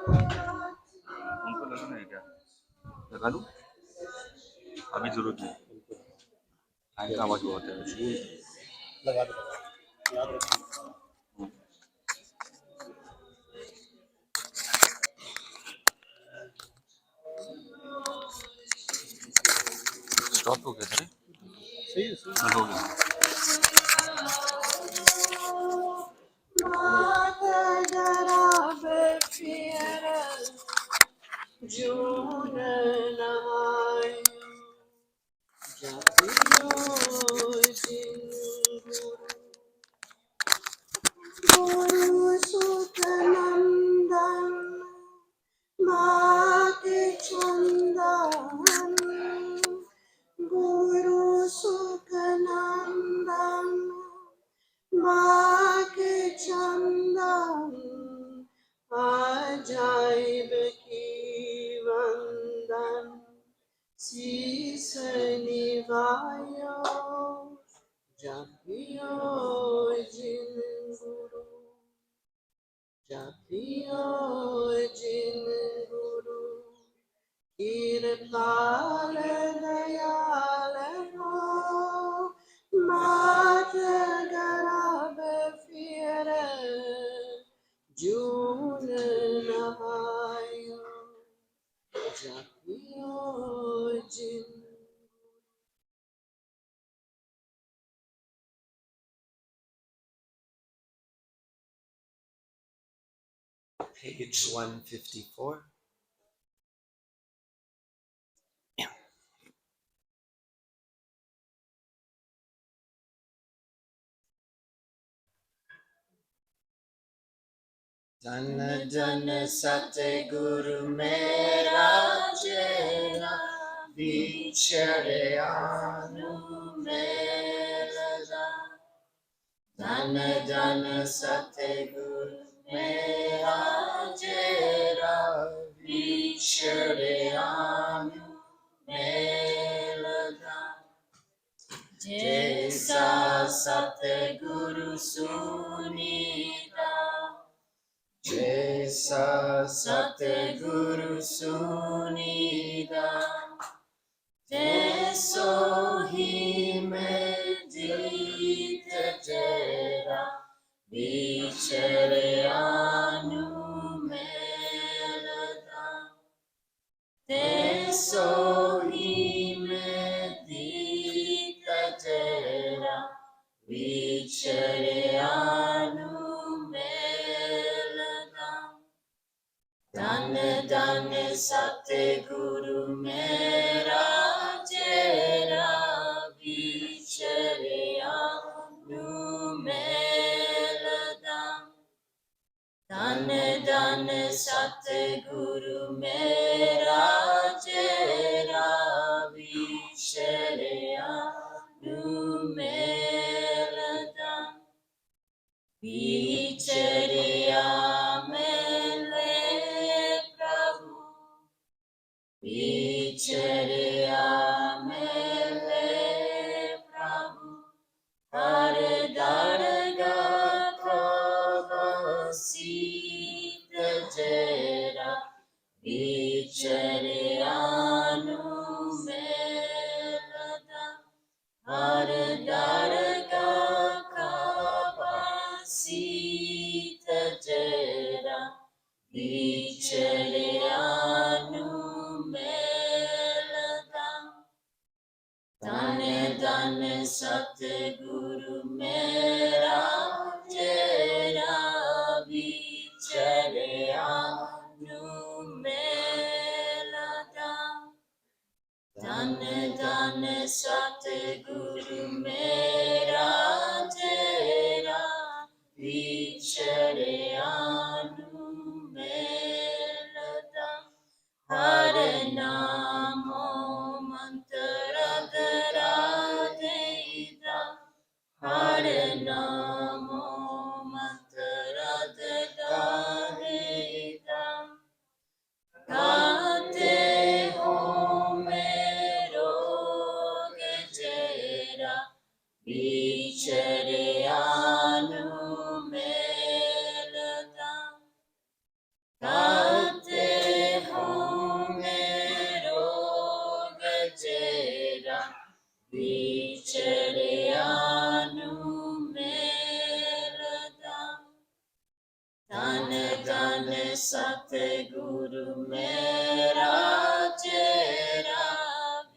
उनको लगना है क्या? लगा लूं? अभी जरूरत नहीं, फैन का आवाज बहुत है वैसे। लगा दो, याद रखना। स्टॉप हो गया था? सही है, सही है। हो गया। अजाइब की वंदन शीस निभायो जपियो जिन गुरु जपियो जिन गुरु कृपाल दयाल हो मात गराब फिर जून नहायो जपियो जिन Page 154. Dhan dhan Satguru mera chela vichare anu melada. Dhan dhan Satguru mera chela vichare anu melada. Jaisa Satguru sunita, Jaisa Satguru sunita, Jaiso hi medita jera vichare anu melada. Jaiso hi medita jera vichare anu melada. Dhan dhan Satguru mera chera vichare anu melada. Dhan dhan Satguru mera chera vichare anu melada. Vichariya mele Prabhu, Vichariya mele Prabhu, Har darga kavasit jera, Vichariya nu melada. Har darga kavasit jera vichare anu melada. Dhan dhan Satguru mera chera vichare anu melada. Dhan dhan Satguru mera chera vichare anu melada. Hare Namo mantra dara deita, Hare Namo mantra dara deita. Gate ho mero gejera vichare anu melada. धन सतगुरु मेरा चेरा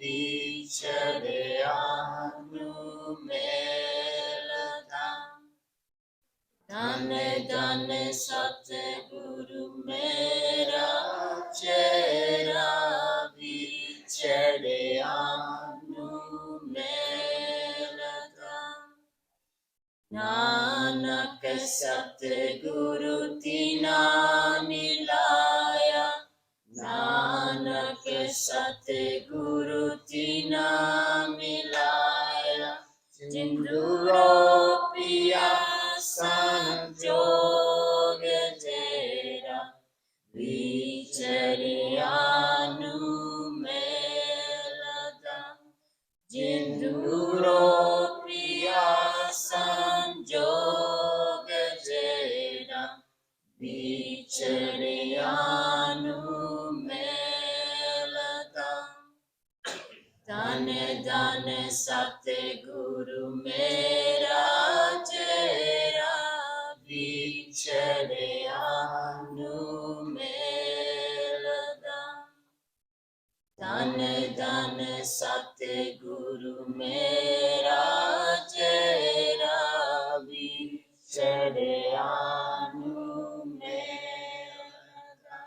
विछड़िया नु मेलता धन धन सतगुरु मेरा चेरा विछड़िया नु मेलता नानक सतगुरु तिना मिलाया नानक सतगुरु तिना मिलाया जिंदूरो पिया संजोग तेरा विचरिया नु मेलता जिंदूरो पिया संजोग तेरा विचरिया नु मेलता धन धन सतगुरु मेरा चेरा विछड़िया नु मेलता धन धन सतगुरु मेरा चेरा विछड़िया नु मेलता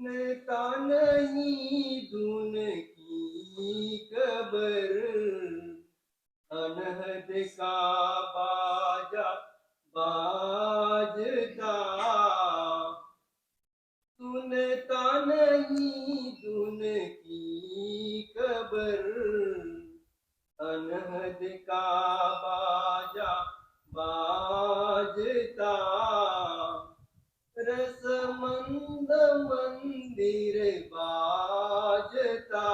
नेता नहीं धुन की खबर अनहद का बाजा बाजता सुनता नहीं धुन की खबर अनहद का बाजा बाजता रसमंद मंदिर बाजता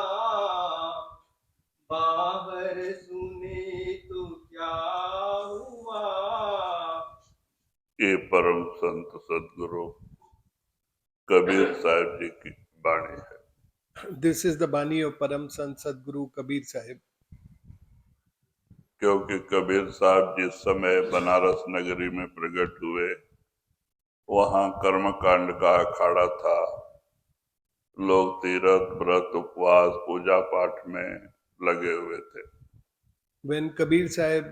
बाहर सुने तो क्या हुआ। ये परम संत सदगुरु कबीर साहब जी की वाणी है। This is the Bani of Param Sant Sadguru Kabir Sahib. क्योंकि कबीर साहब जिस समय बनारस नगरी में प्रकट हुए वहाँ कर्मकांड का अखाड़ा था। लोग तीर्थ व्रत उपवास पूजा पाठ में लगे हुए थे। When Kabir Sahib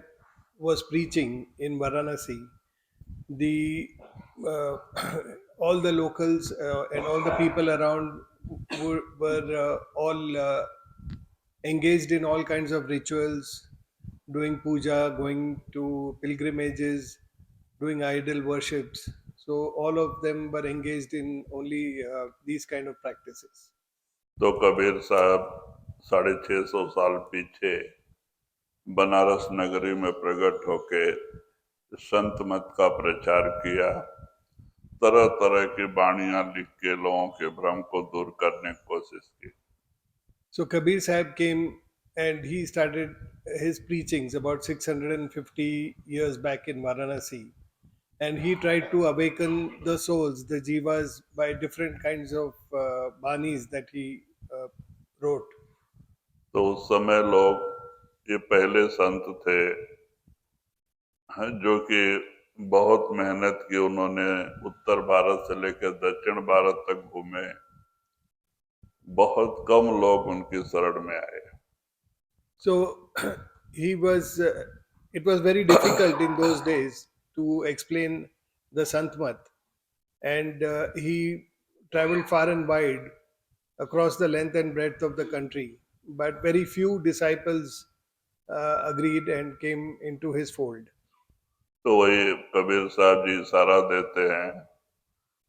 was preaching in Varanasi, the all the locals and all the people around were all engaged in all kinds of rituals, doing puja, going to pilgrimages, doing idol worships. So all of them were engaged in only these kind of practices. तो कबीर साहब 650 साल पीछे बनारस नगरी में प्रकट होके संत मत का प्रचार किया, तरह तरह की वाणियां लिख के लोगों के भ्रम को दूर करने की कोशिश की। So Kabir Sahib came and he started his preachings about 650 years back in Varanasi. And he tried to awaken the souls, the jivas, by different kinds of banis that he wrote. तो उस समय लोग, ये पहले संत थे जो कि बहुत मेहनत की, उन्होंने उत्तर भारत से लेकर दक्षिण भारत तक घूमे, बहुत कम लोग उनकी शरण में आए। So he was. It was very difficult in those days to explain the Santmat, and he traveled far and wide across the length and breadth of the country. But very few disciples agreed and came into his fold. तो वही कबीर साहब जी इशारा देते हैं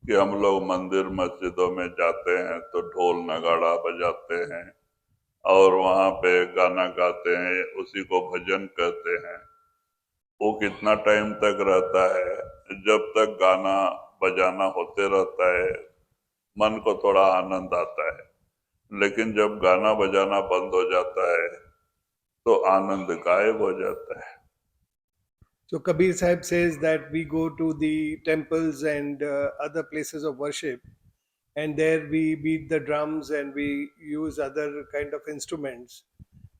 कि हम लोग मंदिर मस्जिदों में जाते हैं तो ढोल नगाड़ा बजाते हैं और वहाँ पे गाना गाते हैं, उसी को भजन कहते हैं। वो कितना टाइम तक रहता है? जब तक गाना बजाना होते रहता है मन को थोड़ा आनंद आता है, लेकिन जब गाना बजाना बंद हो जाता है तो आनंद गायब हो जाता है। So Kabir Sahib says that we go to the temples and other places of worship, and there we beat the drums and we use other kind of instruments,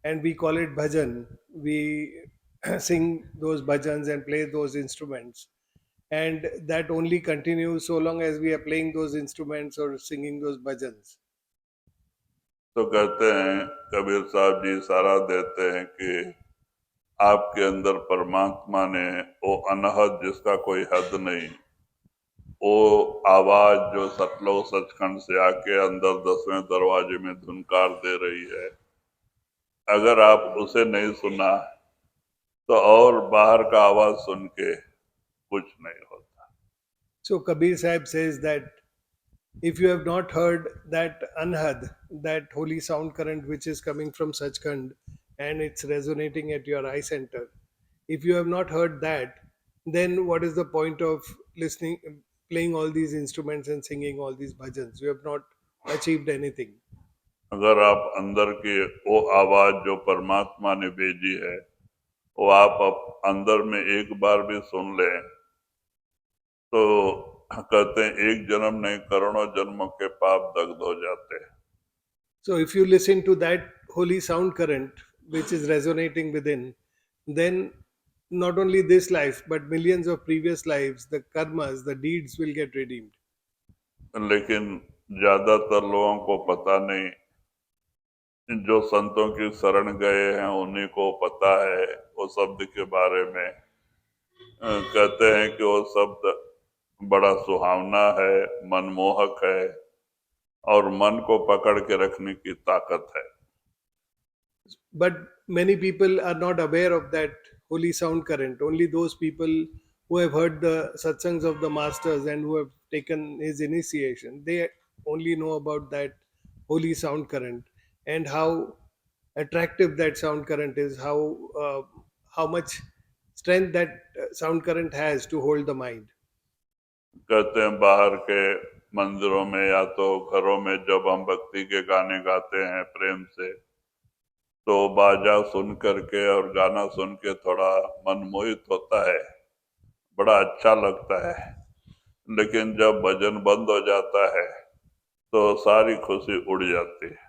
and we call it bhajan. We sing those bhajans and play those instruments, and that only continues so long as we are playing those instruments or singing those bhajans. तो कहते हैं, कबीर साहब जी इशारा देते हैं कि आपके अंदर परमात्मा ने वो अनहद जिसका कोई हद नहीं, वो आवाज जो सतलोक सचखंड से आके अंदर 10वें दरवाजे में धुनकार दे रही है, अगर आप उसे नहीं सुना तो और बाहर का आवाज सुन के कुछ नहीं होता। So Kabir Sahib says that if you have not heard that anhad, that holy sound current which is coming from Sachkhand and it's resonating at your eye center, if you have not heard that, then what is the point of listening, playing all these instruments and singing all these bhajans? You have not achieved anything. अगर आप अंदर की वो आवाज जो परमात्मा ने भेजी है वो आप अंदर में एक बार भी सुन लें तो कहते हैं एक जन्म नहीं करोड़ों जन्मों के पाप दग्ध हो जाते हैं। So if you listen to that holy sound current which is resonating within, then not only this life but millions of previous lives, the karmas, the deeds will get redeemed. लेकिन ज्यादातर लोगों को पता नहीं, जो संतों की शरण गए हैं उन्हीं को पता है वो शब्द के बारे में। कहते हैं कि वो शब्द बड़ा सुहावना है, मनमोहक है और मन को पकड़ के रखने की ताकत है। But many people are not aware of that holy sound current. Only those people who have heard the satsangs of the masters and who have taken his initiation, they only know about that holy sound current and how attractive that sound current is, how much strength that sound current has to hold the mind. कहते हैं बाहर के मंदिरों में या तो घरों में जब हम भक्ति के गाने गाते हैं प्रेम से, तो बाजा सुन करके और गाना सुन के थोड़ा मन मोहित होता है, बड़ा अच्छा लगता है, लेकिन जब भजन बंद हो जाता है तो सारी खुशी उड़ जाती है।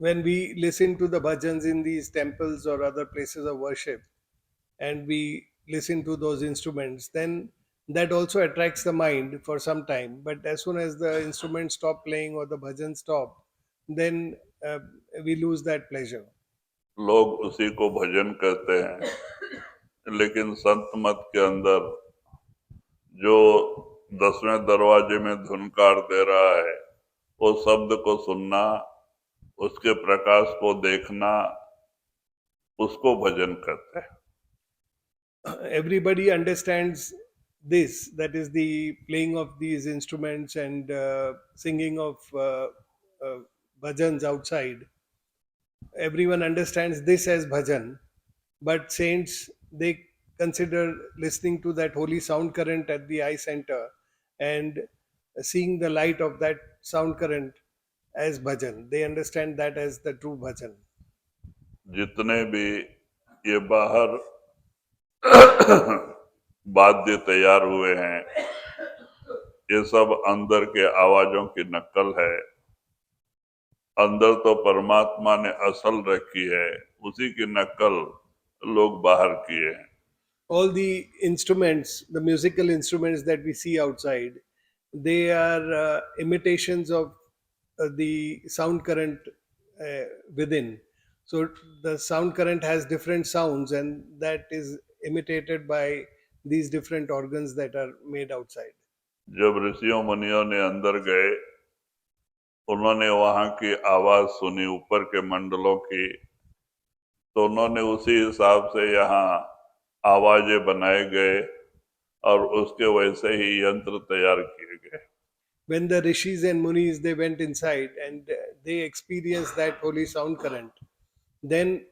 When we listen to the bhajans in these temples or other places of worship and we listen to those instruments, then that also attracts the mind for some time. But as soon as the instruments stop playing or the bhajans stop, then we lose that pleasure. लोग उसी को भजन कहते हैं, लेकिन संत मत के अंदर जो 10वें दरवाजे में धुनकार दे रहा है वो शब्द को सुनना, उसके प्रकाश को देखना, उसको भजन कहते हैं। Everybody understands this, that is the playing of these instruments and singing of bhajans outside. Everyone understands this as bhajan, but saints, they consider listening to that holy sound current at the eye center and seeing the light of that sound current as bhajan. They understand that as the true bhajan. जितने भी ये बाहर वाद्य तैयार हुए हैं, ये सब अंदर के आवाजों की नकल है। अंदर तो परमात्मा ने असल रखी है, उसी की नकल लोग बाहर किए हैं। All the instruments, the musical instruments that we see outside, they are imitations of the sound current within. So the sound current has different sounds, and that is imitated by these different organs that are made outside. जब ऋषियों मुनियों ने अंदर गए, उन्होंने वहां की आवाज सुनी ऊपर के मंडलों की, तो उन्होंने उसी हिसाब से यहाँ आवाजें बनाए गए और उसके वैसे ही यंत्र तैयार किए गए। When the rishis and munis, they went inside and they experienced that holy sound current, then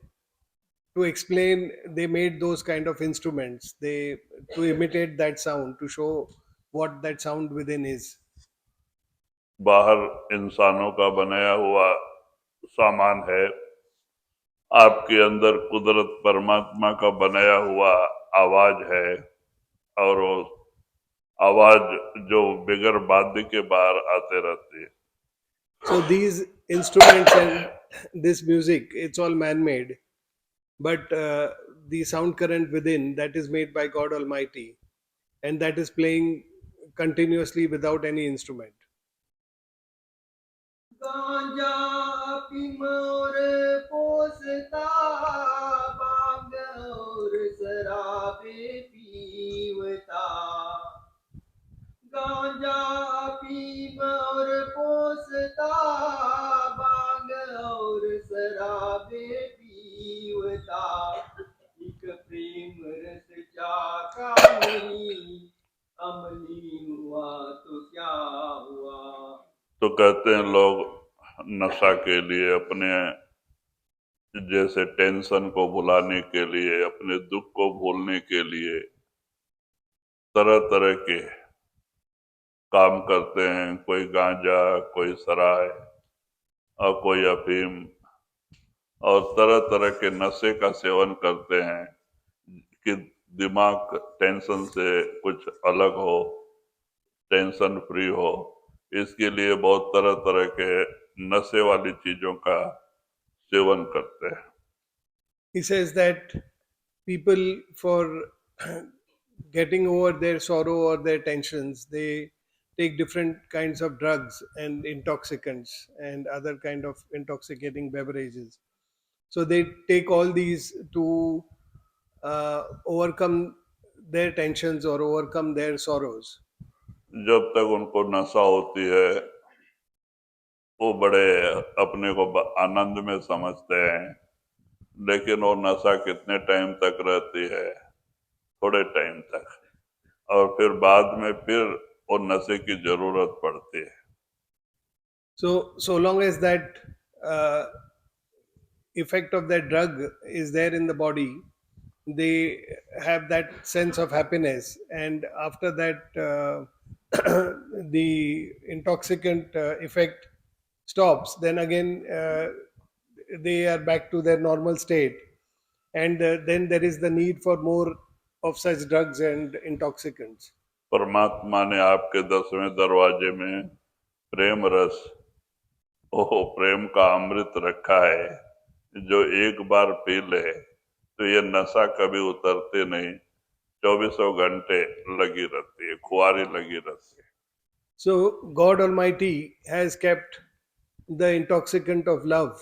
to explain, they made those kind of instruments, they to imitate that sound, to show what that sound within is. बाहर इंसानों का बनाया हुआ सामान है, आपके अंदर कुदरत परमात्मा का बनाया हुआ आवाज है, और वो आवाज जो बिगर वाद्य के बाहर आते रहती है। So these instruments and this music, it's all man-made, but the sound current within, that is made by God Almighty, and that is playing continuously without any instrument. गांजा अफीम और पोसता, भांग और शराबे पीवता। गांजा अफीम और पोसता, भांग और शराबे पीवता। एक प्रेम रस चाका नहीं, अमली हुआ तो क्या हुआ। तो कहते हैं लोग नशा के लिए, अपने जैसे टेंशन को भुलाने के लिए, अपने दुख को भूलने के लिए तरह तरह के काम करते हैं। कोई गांजा, कोई शराब और कोई अफीम, और तरह तरह के नशे का सेवन करते हैं कि दिमाग टेंशन से कुछ अलग हो, टेंशन फ्री हो। इसके लिए बहुत तरह तरह के नशे वाली चीजों का सेवन करते हैं। He says that people, for getting over their sorrow or their tensions, they take different kinds of drugs and intoxicants and other kind of intoxicating beverages. So they take all these to overcome their tensions or overcome their sorrows. जब तक उनको नशा होती है, वो बड़े अपने को आनंद में समझते हैं, लेकिन वो नशा कितने टाइम तक रहती है? थोड़े टाइम तक, और फिर बाद में फिर वो नशे की जरूरत पड़ती है। So long as that uh, effect of that drug is there in the body, they have that sense of happiness, and after that the intoxicant effect stops, then again they are back to their normal state, and then there is the need for more of such drugs and intoxicants. परमात्मा ने आपके 10वें दरवाजे में प्रेम रस, ओ प्रेम का अमृत रखा है, जो एक बार पी ले तो ये नशा कभी उतरते नहीं, 24 घंटे लगी रहती है, खुआरी लगी रहती है। So God Almighty has kept the intoxicant of love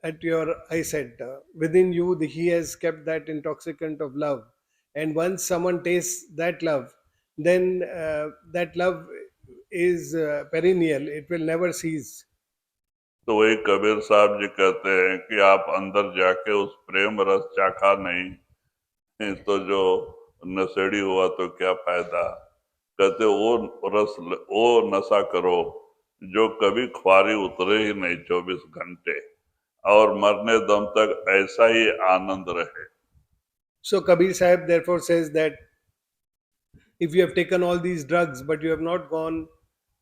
at your eye center. Within you, He has kept that intoxicant of love. And once someone tastes that love, then that love is perennial. It will never cease. तो वही कबीर साहब जी कहते हैं कि आप अंदर जाके उस प्रेम रस चाखा नहीं तो जो नशेड़ी हुआ तो क्या फायदा। कहते वो रस, वो नशा करो जो कभी ख्वारी उतरे ही नहीं 24 घंटे, और मरने दम तक ऐसा ही आनंद रहे। So Kabir Sahib therefore says that if you have taken all these drugs but you have not gone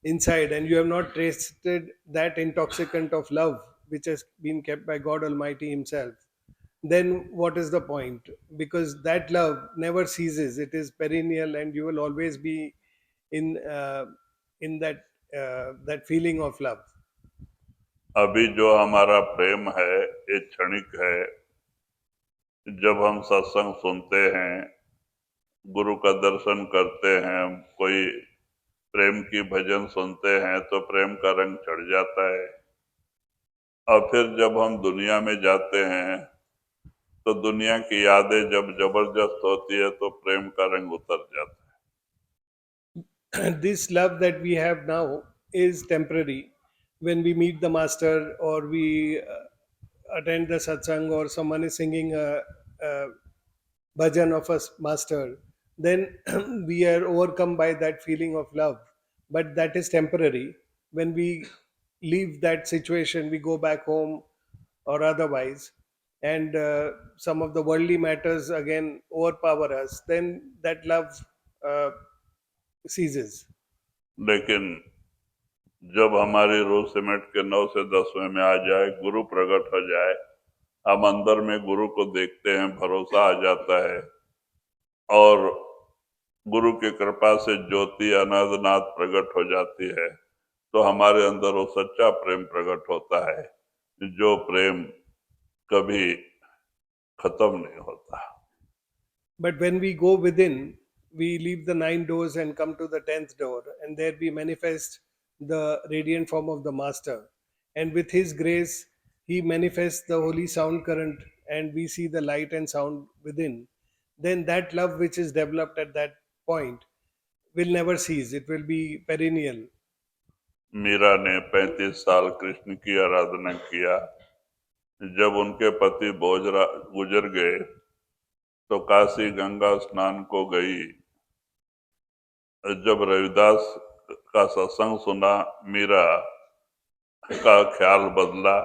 inside and you have not tasted that intoxicant of love which has been kept by God Almighty Himself, then what is the point? Because that love never ceases; it is perennial, and you will always be in in that feeling of love. अभी जो हमारा प्रेम है ये क्षणिक है। जब हम सत्संग सुनते हैं, गुरु का दर्शन करते हैं, कोई प्रेम की भजन सुनते हैं तो प्रेम का रंग चढ़ जाता है। और फिर जब हम दुनिया में जाते हैं तो दुनिया की यादें जब जबरदस्त होती है तो प्रेम का रंग उतर जाता This love that we have now is temporary. When we meet the master or we attend the satsang or someone is singing a bhajan of a master, then we are overcome by that feeling of love. But that is temporary. When we leave that situation, we go back home or otherwise, and some of the worldly matters again overpower us, then that love uh, ceases. है। लेकिन जब हमारी रूह सिमट के 9 से 10वें में आ जाए, गुरु प्रकट हो जाए, हम अंदर में गुरु को देखते हैं, भरोसा आ जाता है और गुरु की कृपा से ज्योति अनादनाद प्रकट हो जाती है, तो हमारे अंदर वो सच्चा प्रेम प्रकट होता है, जो प्रेम कभी खत्म नहीं होता। But when we go within, we leave the nine doors and come to the 10th door, and there we manifest the radiant form of the Master. And with His grace, He manifests the holy sound current, and we see the light and sound within. Then that love which is developed at that point will never cease, it will be perennial. Meera ने 35 साल कृष्ण की आराधना किया। जब उनके पति बोझरा गुजर गए तो काशी गंगा स्नान को गई। जब रविदास का सत्संग सुना, मीरा का ख्याल बदला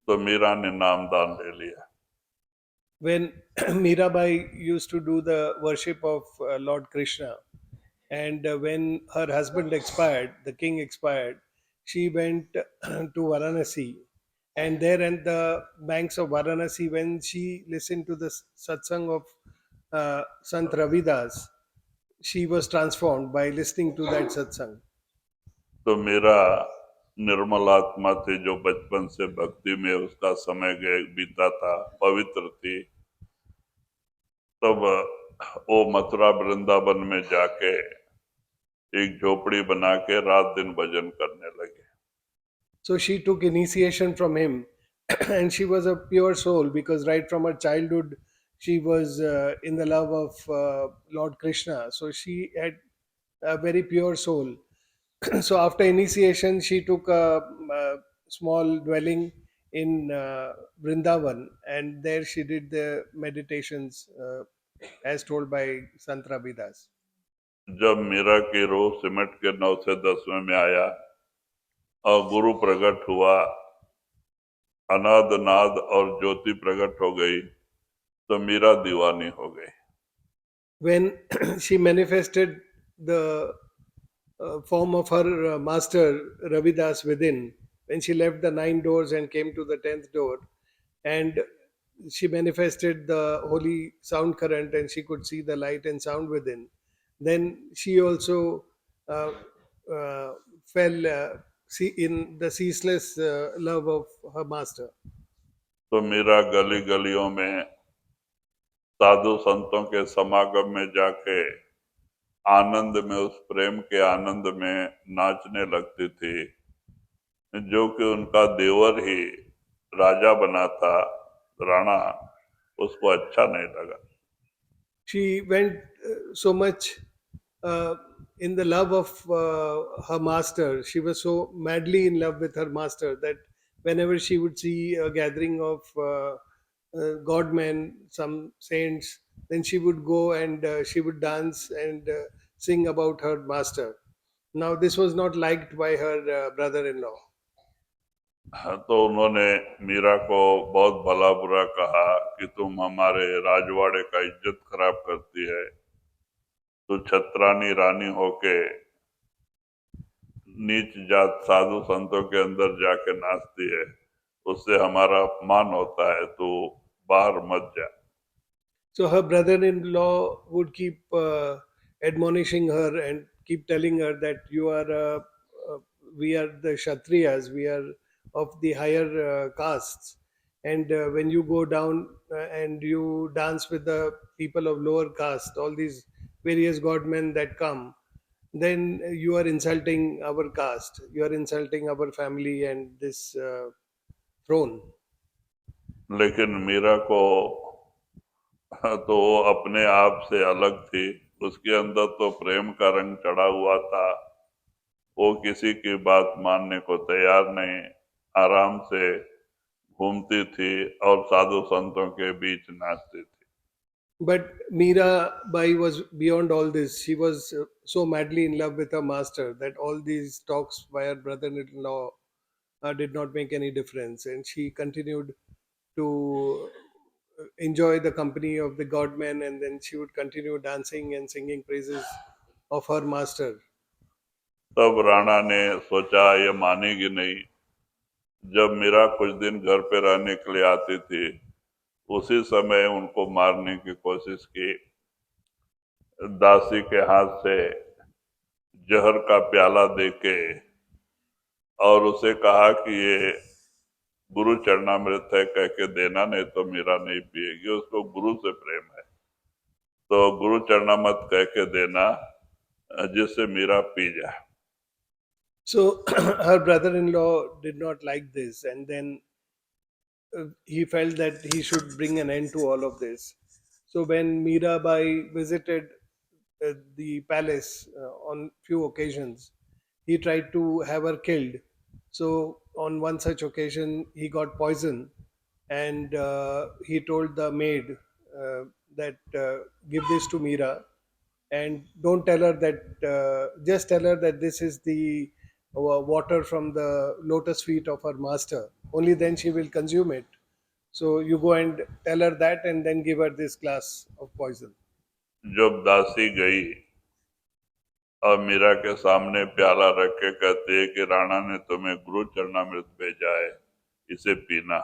तो मीरा ने नामदान ले लिया। When Mirabai used to do the worship of Lord Krishna, and when her husband expired, the king expired, she went to Varanasi, and there at the banks of Varanasi, when she listened to the satsang of Sant Ravidas, she was transformed by listening to that satsang. तो मेरा निर्मल आत्मा थी, जो बचपन से भक्ति में उसका समय गए बीता था, पवित्र थी, तब वो मथुरा वृंदावन में जाके एक झोपड़ी बना के रात दिन भजन करने लगे। So she took initiation from him, and she was a pure soul because right from her childhood she was in the love of Lord Krishna. So she had a very pure soul. So after initiation, she took a small dwelling in Vrindavan, and there she did the meditations as told by Sant Ravidas. जब मीरा की रूह सिमट के 9 से 10वें में आया और गुरु प्रकट हुआ, अनाद नाद और ज्योति प्रकट हो गई, तो मीरा दीवानी हो गई। When she manifested the form of her master Ravidas within, when she left the nine doors and came to the 10th door, and she manifested the holy sound current and she could see the light and sound within, then she also uh, uh, fell in the ceaseless love of her master. तो मीरा गली गलियों में साधु संतों के समागम में जाके आनंद में, उस प्रेम के आनंद में नाचने लगती थी, जो कि उनका देवर ही राजा बना था, राणा, उसको अच्छा नहीं लगा। She went so much uh, in the love of her master. She was so madly in love with her master that whenever she would see a gathering of godmen, some saints, then she would go and she would dance and sing about her master. Now, this was not liked by her brother in law. तो उन्होंने मीरा को बहुत भला बुरा कहा कि तुम हमारे राजवाड़े का इज्जत खराब करती है, तो छत्रानी रानी होके नीच जात साधु संतों के अंदर जाके नाचती है, उससे हमारा अपमान होता है, तो बाहर मत जा। So her brother-in-law would keep admonishing her and keep telling her that we are the Kshatriyas, we are of the higher castes, and when you go down and you dance with the people of lower caste, all these various godmen that come, then you are insulting our caste, you are insulting our family and this throne. लेकिन मीरा को तो वो अपने आप से अलग थी, उसके अंदर तो प्रेम का रंग चढ़ा हुआ था। वो किसी की बात मानने को तैयार नहीं, आराम से घूमती थी और साधु संतों के बीच नाचती थी। But Meera Bai was beyond all this. She was so madly in love with her master that all these talks by her brother-in-law did not make any difference, and she continued to enjoy the company of the godmen, and then she would continue dancing and singing praises of her master. तब राणा ने सोचा ये मानेगी नहीं। जब मीरा कुछ दिन घर पे रहने के लिए आती थी, उसी समय उनको मारने की कोशिश की। दासी के हाथ से जहर का प्याला देके और उसे कहा कि ये गुरु चरणामृत है, कह के देना, नहीं तो मीरा नहीं पिएगी, उसको गुरु से प्रेम है, तो गुरु चरणामृत कह के देना जिससे मीरा पी जाए। So her brother-in-law did not like this, and then he felt that he should bring an end to all of this. So when Mirabai visited the palace on few occasions, he tried to have her killed. So on one such occasion, he got poison, and he told the maid that give this to Mira, and don't tell her that. Just tell her that this is the water from the lotus feet of her master. Only then she will consume it. So you go and tell her that, and then give her this glass of poison. जब दासी गई और मीरा के सामने प्याला रख के कहती है कि राणा ने तुम्हें गुरु चरणामृत भेजा है, इसे पीना,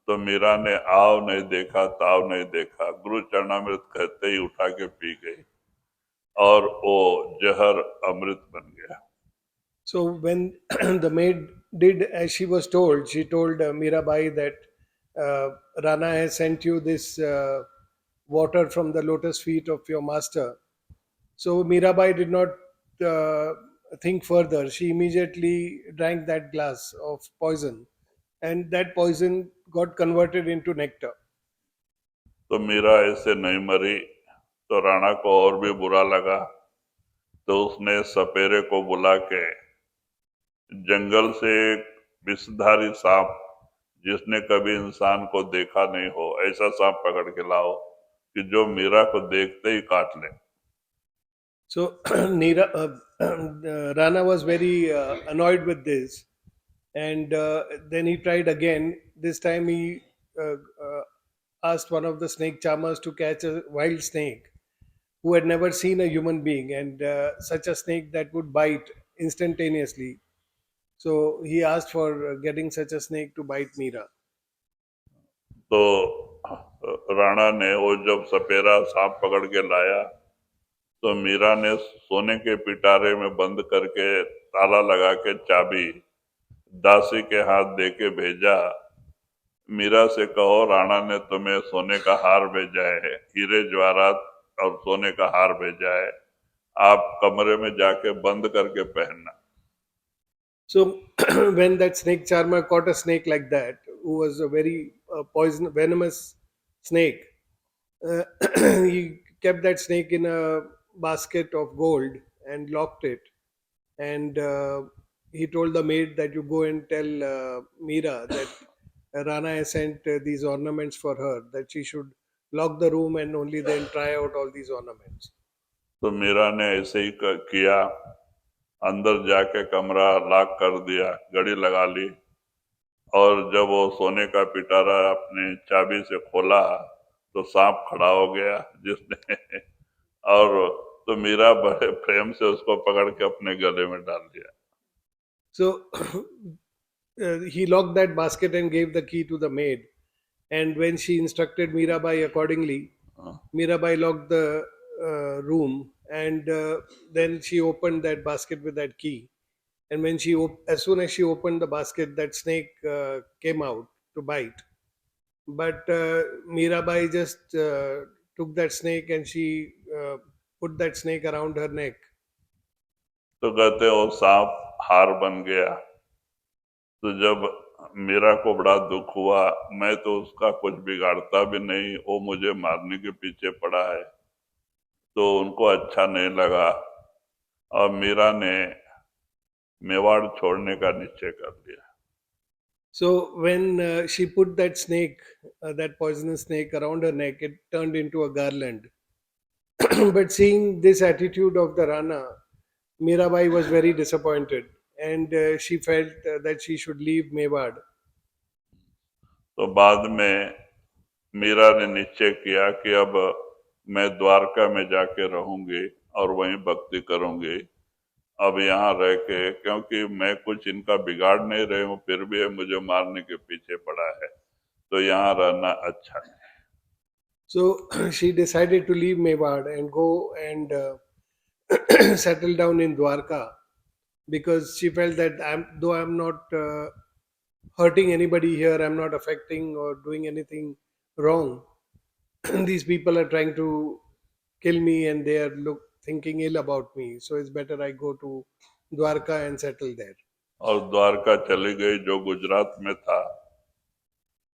तो मीरा ने आव नहीं देखा, ताव नहीं देखा, गुरु चरणामृत कहते ही उठा के पी गई और वो जहर अमृत बन गया। So when the maid did as she was told, she told Mirabai that Rana has sent you this water from the lotus feet of your master. So Mirabai did not uh, think further. She immediately drank that glass of poison, and that poison got converted into nectar. तो मीरा ऐसे नहीं मरी, तो राणा को और भी बुरा लगा, तो उसने सपेरे को बुला के जंगल से एक विषधारी सांप, जिसने कभी इंसान को देखा नहीं हो, ऐसा सांप पकड़ के लाओ कि जो मीरा को देखते ही काट ले। So Rana was very annoyed with this, and then he tried again. This time he asked one of the snake charmers to catch a wild snake who had never seen a human being, and such a snake that would bite instantaneously. So he asked for getting such a snake to bite Meera. तो राणा ने वो जब सपेरा सांप पकड़ के लाया, तो मीरा ने सोने के पिटारे में बंद करके ताला लगा के चाबी दासी के हाथ दे के भेजा। मीरा से कहो राणा ने तुम्हें सोने का हार भेजा है, हीरे जवाहरात और सोने का हार भेजा है, आप कमरे में जाके बंद करके पहनना। So when that snake charmer caught a snake like that, who was a very venomous snake, uh, he kept that snake in a basket of gold and locked it. And he told the maid that you go and tell Meera that Rana has sent these ornaments for her, that she should lock the room and only then try out all these ornaments. तो मीरा ने ऐसे ही किया, अंदर जाके कमरा lock कर दिया, घड़ी लगा ली और जब वो सोने का पिटारा अपने चाबी से खोला तो सांप खड़ा हो गया जिसने और तो मीरा बड़े प्रेम से उसको पकड़ के अपने गले में डाल दिया। So he locked that basket and gave the key to the maid. And when she instructed Mirabai accordingly, हाँ, Mirabai locked the room, and then she opened that basket with that key. And when as soon as she opened the basket, that snake came out to bite. But Mirabai just took that snake and she put that snake around her neck. तो कहते वो सांप हार बन गया। तो जब मीरा को बड़ा दुख हुआ, मैं तो उसका कुछ बिगाड़ता भी नहीं, वो मुझे मारने के पीछे पड़ा है, तो उनको अच्छा नहीं लगा और मीरा ने मेवाड़ छोड़ने का निश्चय कर लिया। So when she put that snake, that poisonous snake around her neck, it turned into a garland. But seeing this attitude of the Rana, Mirabai was very disappointed, and she felt that she should leave Mewad. तो बाद में मीरा ने निश्चय किया कि अब मैं द्वारका में जाके रहूंगी और वहीं भक्ति करूंगी। अब यहाँ रह के, क्योंकि मैं कुछ इनका बिगाड़ नहीं रही हूँ, फिर भी ये मुझे मारने के पीछे पड़ा है, तो यहाँ रहना अच्छा है। So she decided to leave Mewad and go and settle down in Dwarka, because she felt that though I'm not hurting anybody here, I'm not affecting or doing anything wrong. These people are trying to kill me and they are thinking ill about me. So it's better I go to Dwarka and settle there. और द्वारका चली गई जो गुजरात में था,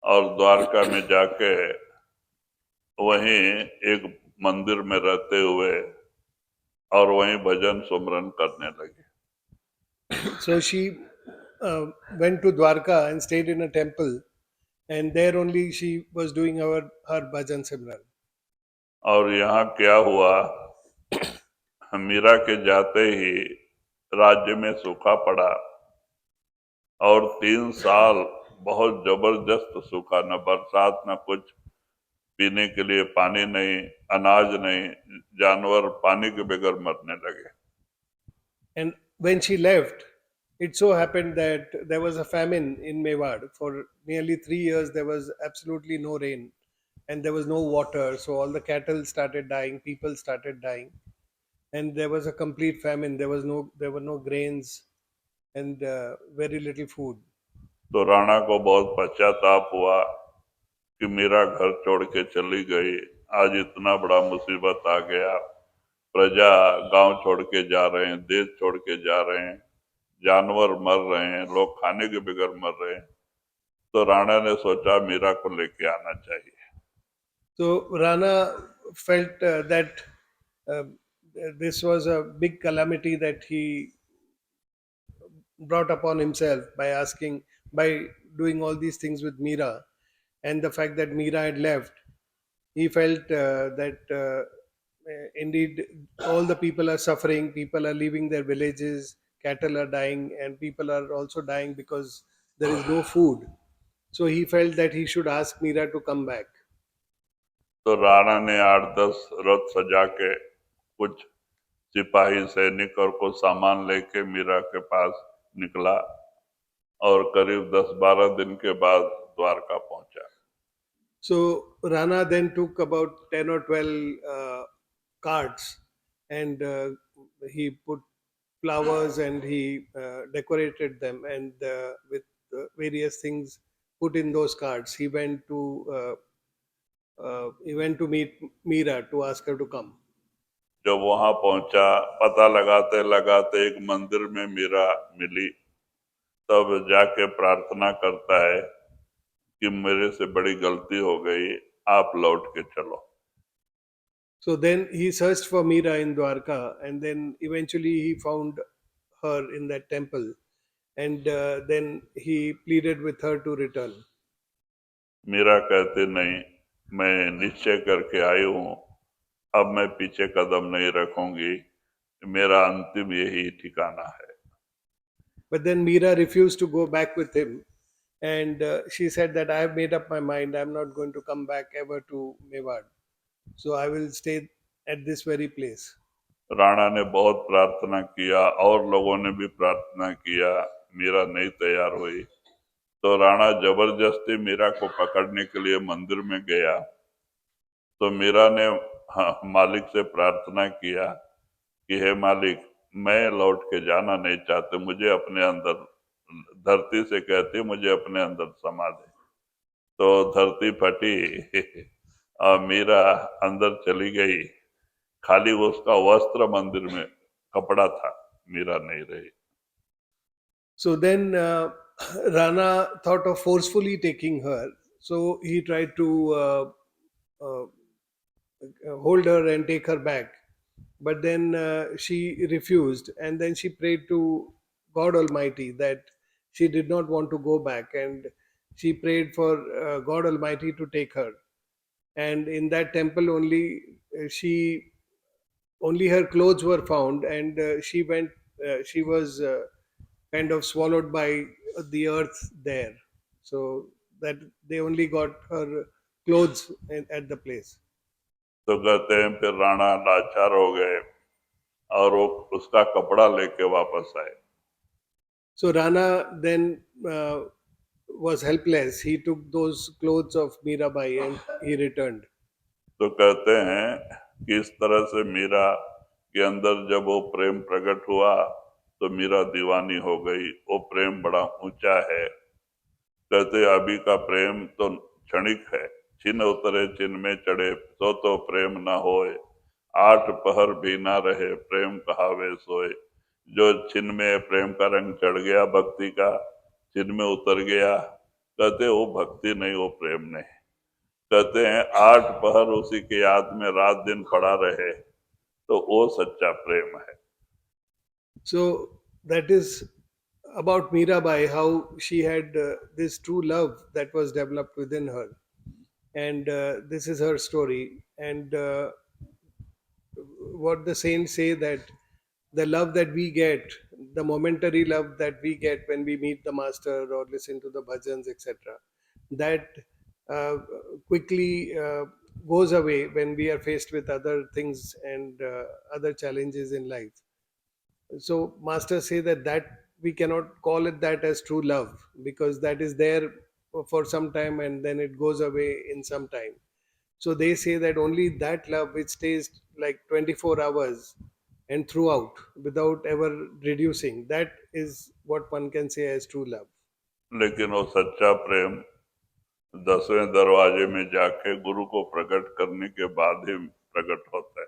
और द्वारका में जाके वहीं एक मंदिर में रहते हुए और वहीं भजन सुमरन करने लगी। So she went to Dwarka and stayed in a temple, and there only she was doing her bhajan simran. और यहाँ क्या हुआ, मीरा के जाते ही राज्य में सूखा पड़ा और 3 साल बहुत जबरदस्त सूखा, न बरसात न कुछ, पीने के लिए पानी नहीं, अनाज नहीं, जानवर पानी के बगैर मरने लगे। And when she left, it so happened that there was a famine in Mewad. For nearly 3 years, there was absolutely no rain and there was no water. So all the cattle started dying, people started dying, and there was a complete famine. There were no grains and very little food. तो राणा को बहुत पश्चाताप हुआ कि मेरा घर छोड़ के चली गई, आज इतना बड़ा मुसीबत आ गया, प्रजा गांव छोड़ के जा रहे हैं, देश छोड़ के जा रहे हैं, जानवर मर रहे हैं, लोग खाने के बगैर मर रहे हैं। तो राणा ने सोचा मीरा को लेके आना चाहिए। So Rana felt that uh, this was a big calamity that he brought upon himself by doing all these things with Meera, and the fact that Meera had left. He felt that indeed all the people are suffering, people are leaving their villages, cattle are dying, and people are also dying because there is no food. So he felt that he should ask Meera to come back. तो राणा ने 8-10 रथ सजा के कुछ सिपाही सैनिक और कुछ सामान लेके मीरा के पास निकला और करीब 10-12 दिन के बाद द्वारका पहुंचा। So Rana then took about 10 or 12 carts, and he put flowers and he decorated them, and with various things put in those carts. He went to meet Meera to ask her to come. जब वहां पहुंचा, पता लगाते लगाते एक मंदिर में मीरा मिली, तब जाके प्रार्थना करता है कि मेरे से बड़ी गलती हो गई, आप लौट के चलो। So then he searched for Meera in Dwarka, and then eventually he found her in that temple, and then he pleaded with her to return. Meera कहते नहीं, मैं निश्चय करके आई हूँ, अब मैं पीछे कदम नहीं रखूंगी, मेरा अंतिम यही ठिकाना है। But then Meera refused to go back with him, and she said that I have made up my mind. I'm not going to come back ever to Mewad, so I will stay at this very place. Rana ने बहुत प्रार्थना किया और लोगों ने भी प्रार्थना किया, मीरा नहीं तैयार हुई। तो राणा जबरदस्ती मीरा को पकड़ने के लिए मंदिर में गया। तो मीरा ने मालिक से प्रार्थना किया कि हे मालिक, मैं लौट के जाना नहीं चाहते, मुझे अपने अंदर, धरती से कहती मुझे अपने अंदर समा दे। तो धरती फटी और मीरा अंदर चली गई। खाली उसका वस्त्र मंदिर में कपड़ा था, मीरा नहीं रही। So then Rana thought of forcefully taking her. So he tried to uh, hold her and take her back. But then she refused, and then she prayed to God Almighty that she did not want to go back, and she prayed for God Almighty to take her. And in that temple only, she only her clothes were found, and she went. She was kind of swallowed by the earth there, so that they only got her clothes at the place. तो कहते हैं फिर राणा लाचार हो गए और वो उसका कपड़ा लेके वापस आए। So Rana then was helpless. He took those clothes of Mirabai and he returned. तो कहते हैं कि इस तरह से मीरा के अंदर जब वो प्रेम प्रकट हुआ तो मीरा दीवानी हो गई। वो प्रेम बड़ा ऊंचा है। कहते अभी का प्रेम तो क्षणिक है, छिन उतरे छिन में चढ़े, तो प्रेम न होए, आठ पहर भी ना रहे, प्रेम कहावे सोए। जो छिन में प्रेम का रंग चढ़ गया भक्ति का, छिन में उतर गया, कहते वो भक्ति नहीं, वो प्रेम नहीं। कहते हैं आठ पहर उसी की याद में रात दिन पड़ा रहे, तो वो सच्चा प्रेम है। So that is about Mirabai, how she had this true love that was developed within her. And this is her story. And what the saints say, that the love that we get, the momentary love that we get when we meet the master or listen to the bhajans, etc., that uh, quickly goes away when we are faced with other things and other challenges in life. So masters say that we cannot call it that as true love, because that is there for some time and then it goes away in some time. So they say that only that love which stays like 24 hours and throughout without ever reducing, that is what one can say as true love. लेकिन वो सच्चा प्रेम 10वें दरवाजे में जाके गुरु को प्रकट करने के बाद ही प्रकट होता है।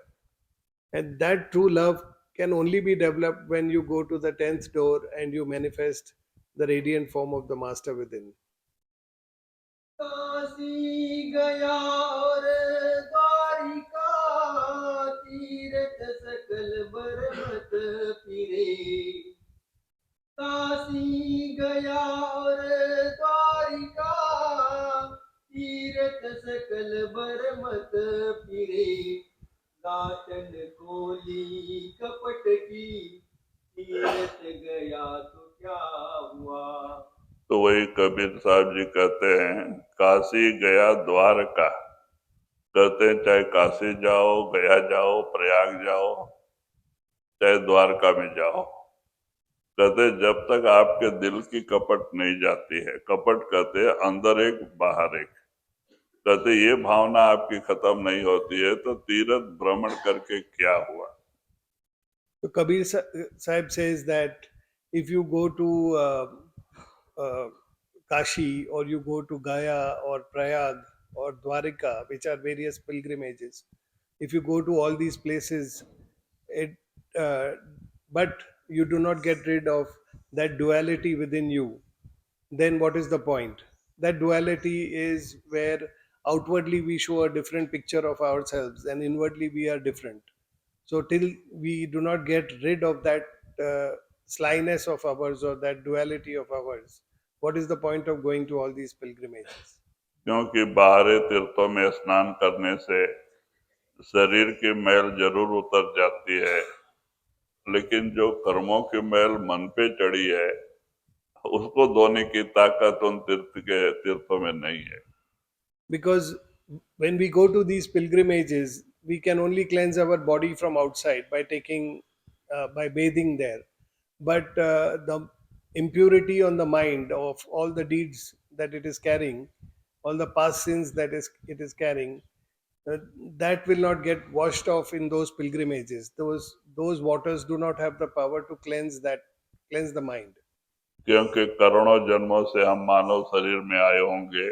And that true love can only be developed when you go to the 10th door and you manifest the radiant form of the master within. Kashi गया और द्वारिका, तीरथ सकल बरमत फिरे। काशी गया और द्वारिका, तीरथ सकल बरमत फिरे। लाटन खोली कपट की, तीरथ गया तो क्या हुआ। तो वही कबीर साहब जी कहते हैं, काशी गया द्वारका। कहते हैं चाहे काशी जाओ, गया जाओ, प्रयाग जाओ, चाहे द्वारका में जाओ, कहते जब तक आपके दिल की कपट नहीं जाती है, कपट कहते हैं अंदर एक बाहर एक, कहते ये भावना आपकी खत्म नहीं होती है तो तीर्थ भ्रमण करके क्या हुआ। So Kabir Sahib says that if you go to Kashi, or you go to Gaya or Prayag or Dwarika, which are various pilgrimages, if you go to all these places, it but you do not get rid of that duality within you, then what is the point? That duality is where outwardly we show a different picture of ourselves and inwardly we are different. So till we do not get rid of that slyness of ours or that duality of ours, what is the point of going to all these pilgrimages? क्योंकि बाहरी तीर्थों में स्नान करने से शरीर की मैल जरूर उतर जाती है, लेकिन जो कर्मों की मैल मन पे चढ़ी है उसको धोने की ताकत उन तीर्थों में नहीं है। Because when we go to these pilgrimages, we can only cleanse our body from outside by taking, by bathing there. But the impurity on the mind of all the deeds that it is carrying, all the past sins that is it is carrying, uh, that will not get washed off in those pilgrimages. Those waters do not have the power to cleanse the mind. क्योंकि करोड़ों जन्मों से हम मानव शरीर में आए होंगे,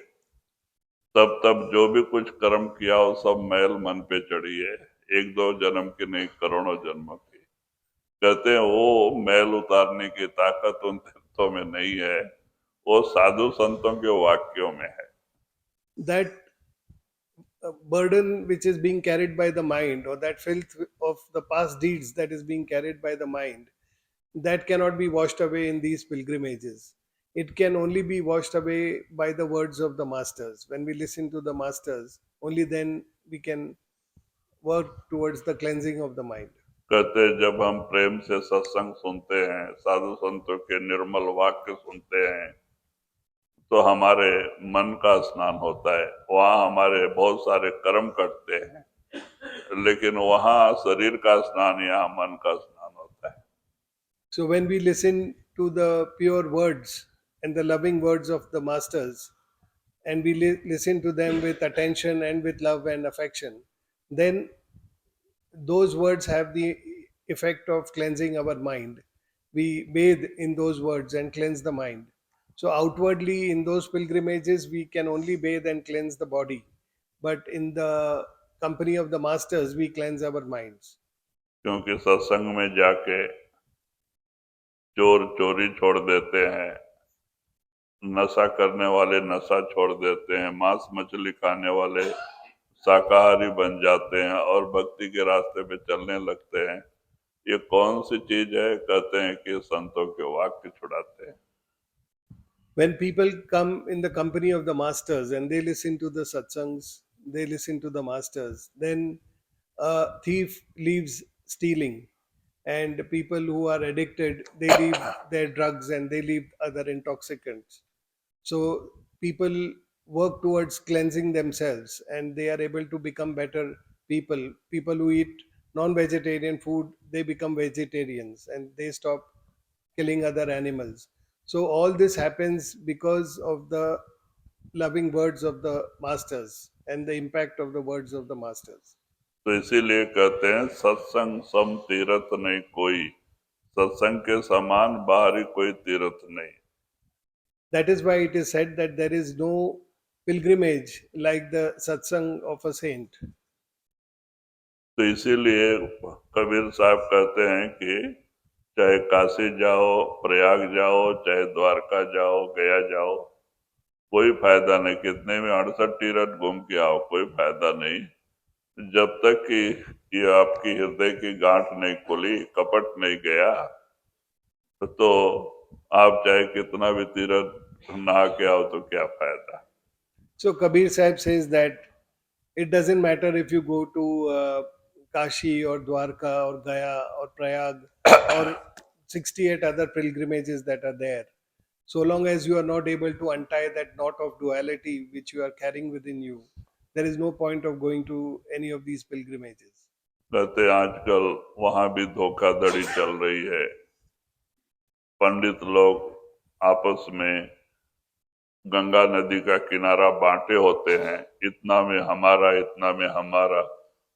तब तब जो भी कुछ कर्म किया वो सब मैल मन पे चढ़ी है, एक दो जन्म की नहीं, करोड़ों जन्मों की। कहते हैं वो मैल उतारने की ताकत उन तीर्थों में नहीं है, वो साधु संतों के वाक्यों में है। That burden which is being carried by the mind, or that filth of the past deeds that is being carried by the mind, that cannot be washed away in these pilgrimages. It can only be washed away by the words of the masters. When we listen to the masters, only then we can work towards the cleansing of the mind. कहते हैं जब हम प्रेम से सत्संग सुनते हैं, साधु संतों के निर्मल वाक्य सुनते हैं, तो हमारे मन का स्नान होता है। वहाँ हमारे बहुत सारे कर्म करते हैं, लेकिन वहाँ शरीर का स्नान, यहाँ मन का स्नान होता है। So when we listen to the pure words and the loving words of the masters, and we listen to them with attention and with love and affection, then those words have the effect of cleansing our mind. We bathe in those words and cleanse the mind. So, outwardly, in those pilgrimages, we can only bathe and cleanse the body. But in the company of the masters, we cleanse our minds. क्योंकि सत्संग में जाके चोर चोरी छोड़ देते हैं, नशा करने वाले नशा छोड़ देते हैं, मांस मछली खाने वाले शाकाहारी बन जाते हैं और भक्ति के रास्ते पे चलने लगते हैं। ये कौन सी चीज है? कहते हैं कि संतों के वाक्य छुड़ाते हैं। When people come in the company of the masters and they listen to the satsangs, they listen to the masters, then a thief leaves stealing, and people who are addicted, they leave their drugs and they leave other intoxicants. So people work towards cleansing themselves and they are able to become better people. People who eat non-vegetarian food, they become vegetarians and they stop killing other animals. So all this happens because of the loving words of the masters and the impact of the words of the masters. तो इसीलिए कहते हैं सत्संग सम तीर्थ नहीं कोई, सत्संग के समान बाहरी कोई तीर्थ नहीं। That is why it is said that there is no pilgrimage like the satsang of a saint. तो इसीलिए कबीर साहब कहते हैं कि चाहे काशी जाओ, प्रयाग जाओ, चाहे द्वारका जाओ, गया जाओ, कोई फायदा नहीं। कितने में 68 तीर्थ घूम के आओ, कोई फायदा नहीं, जब तक कि ये आपकी हृदय की गांठ नहीं खुली, कपट नहीं गया, तो आप चाहे कितना भी तीर्थ नहा के आओ तो क्या फायदा। So Kabir Sahib says that it doesn't matter if you go to Kashi or Dwarka or Gaya or Prayag or 68 other pilgrimages that are there. So long as you are not able to untie that knot of duality which you are carrying within you, there is no point of going to any of these pilgrimages. कहते आजकल वहां भी धोखाधड़ी चल रही है। पंडित लोग आपस में गंगा नदी का किनारा बांटे होते हैं, इतना में हमारा, इतना में हमारा।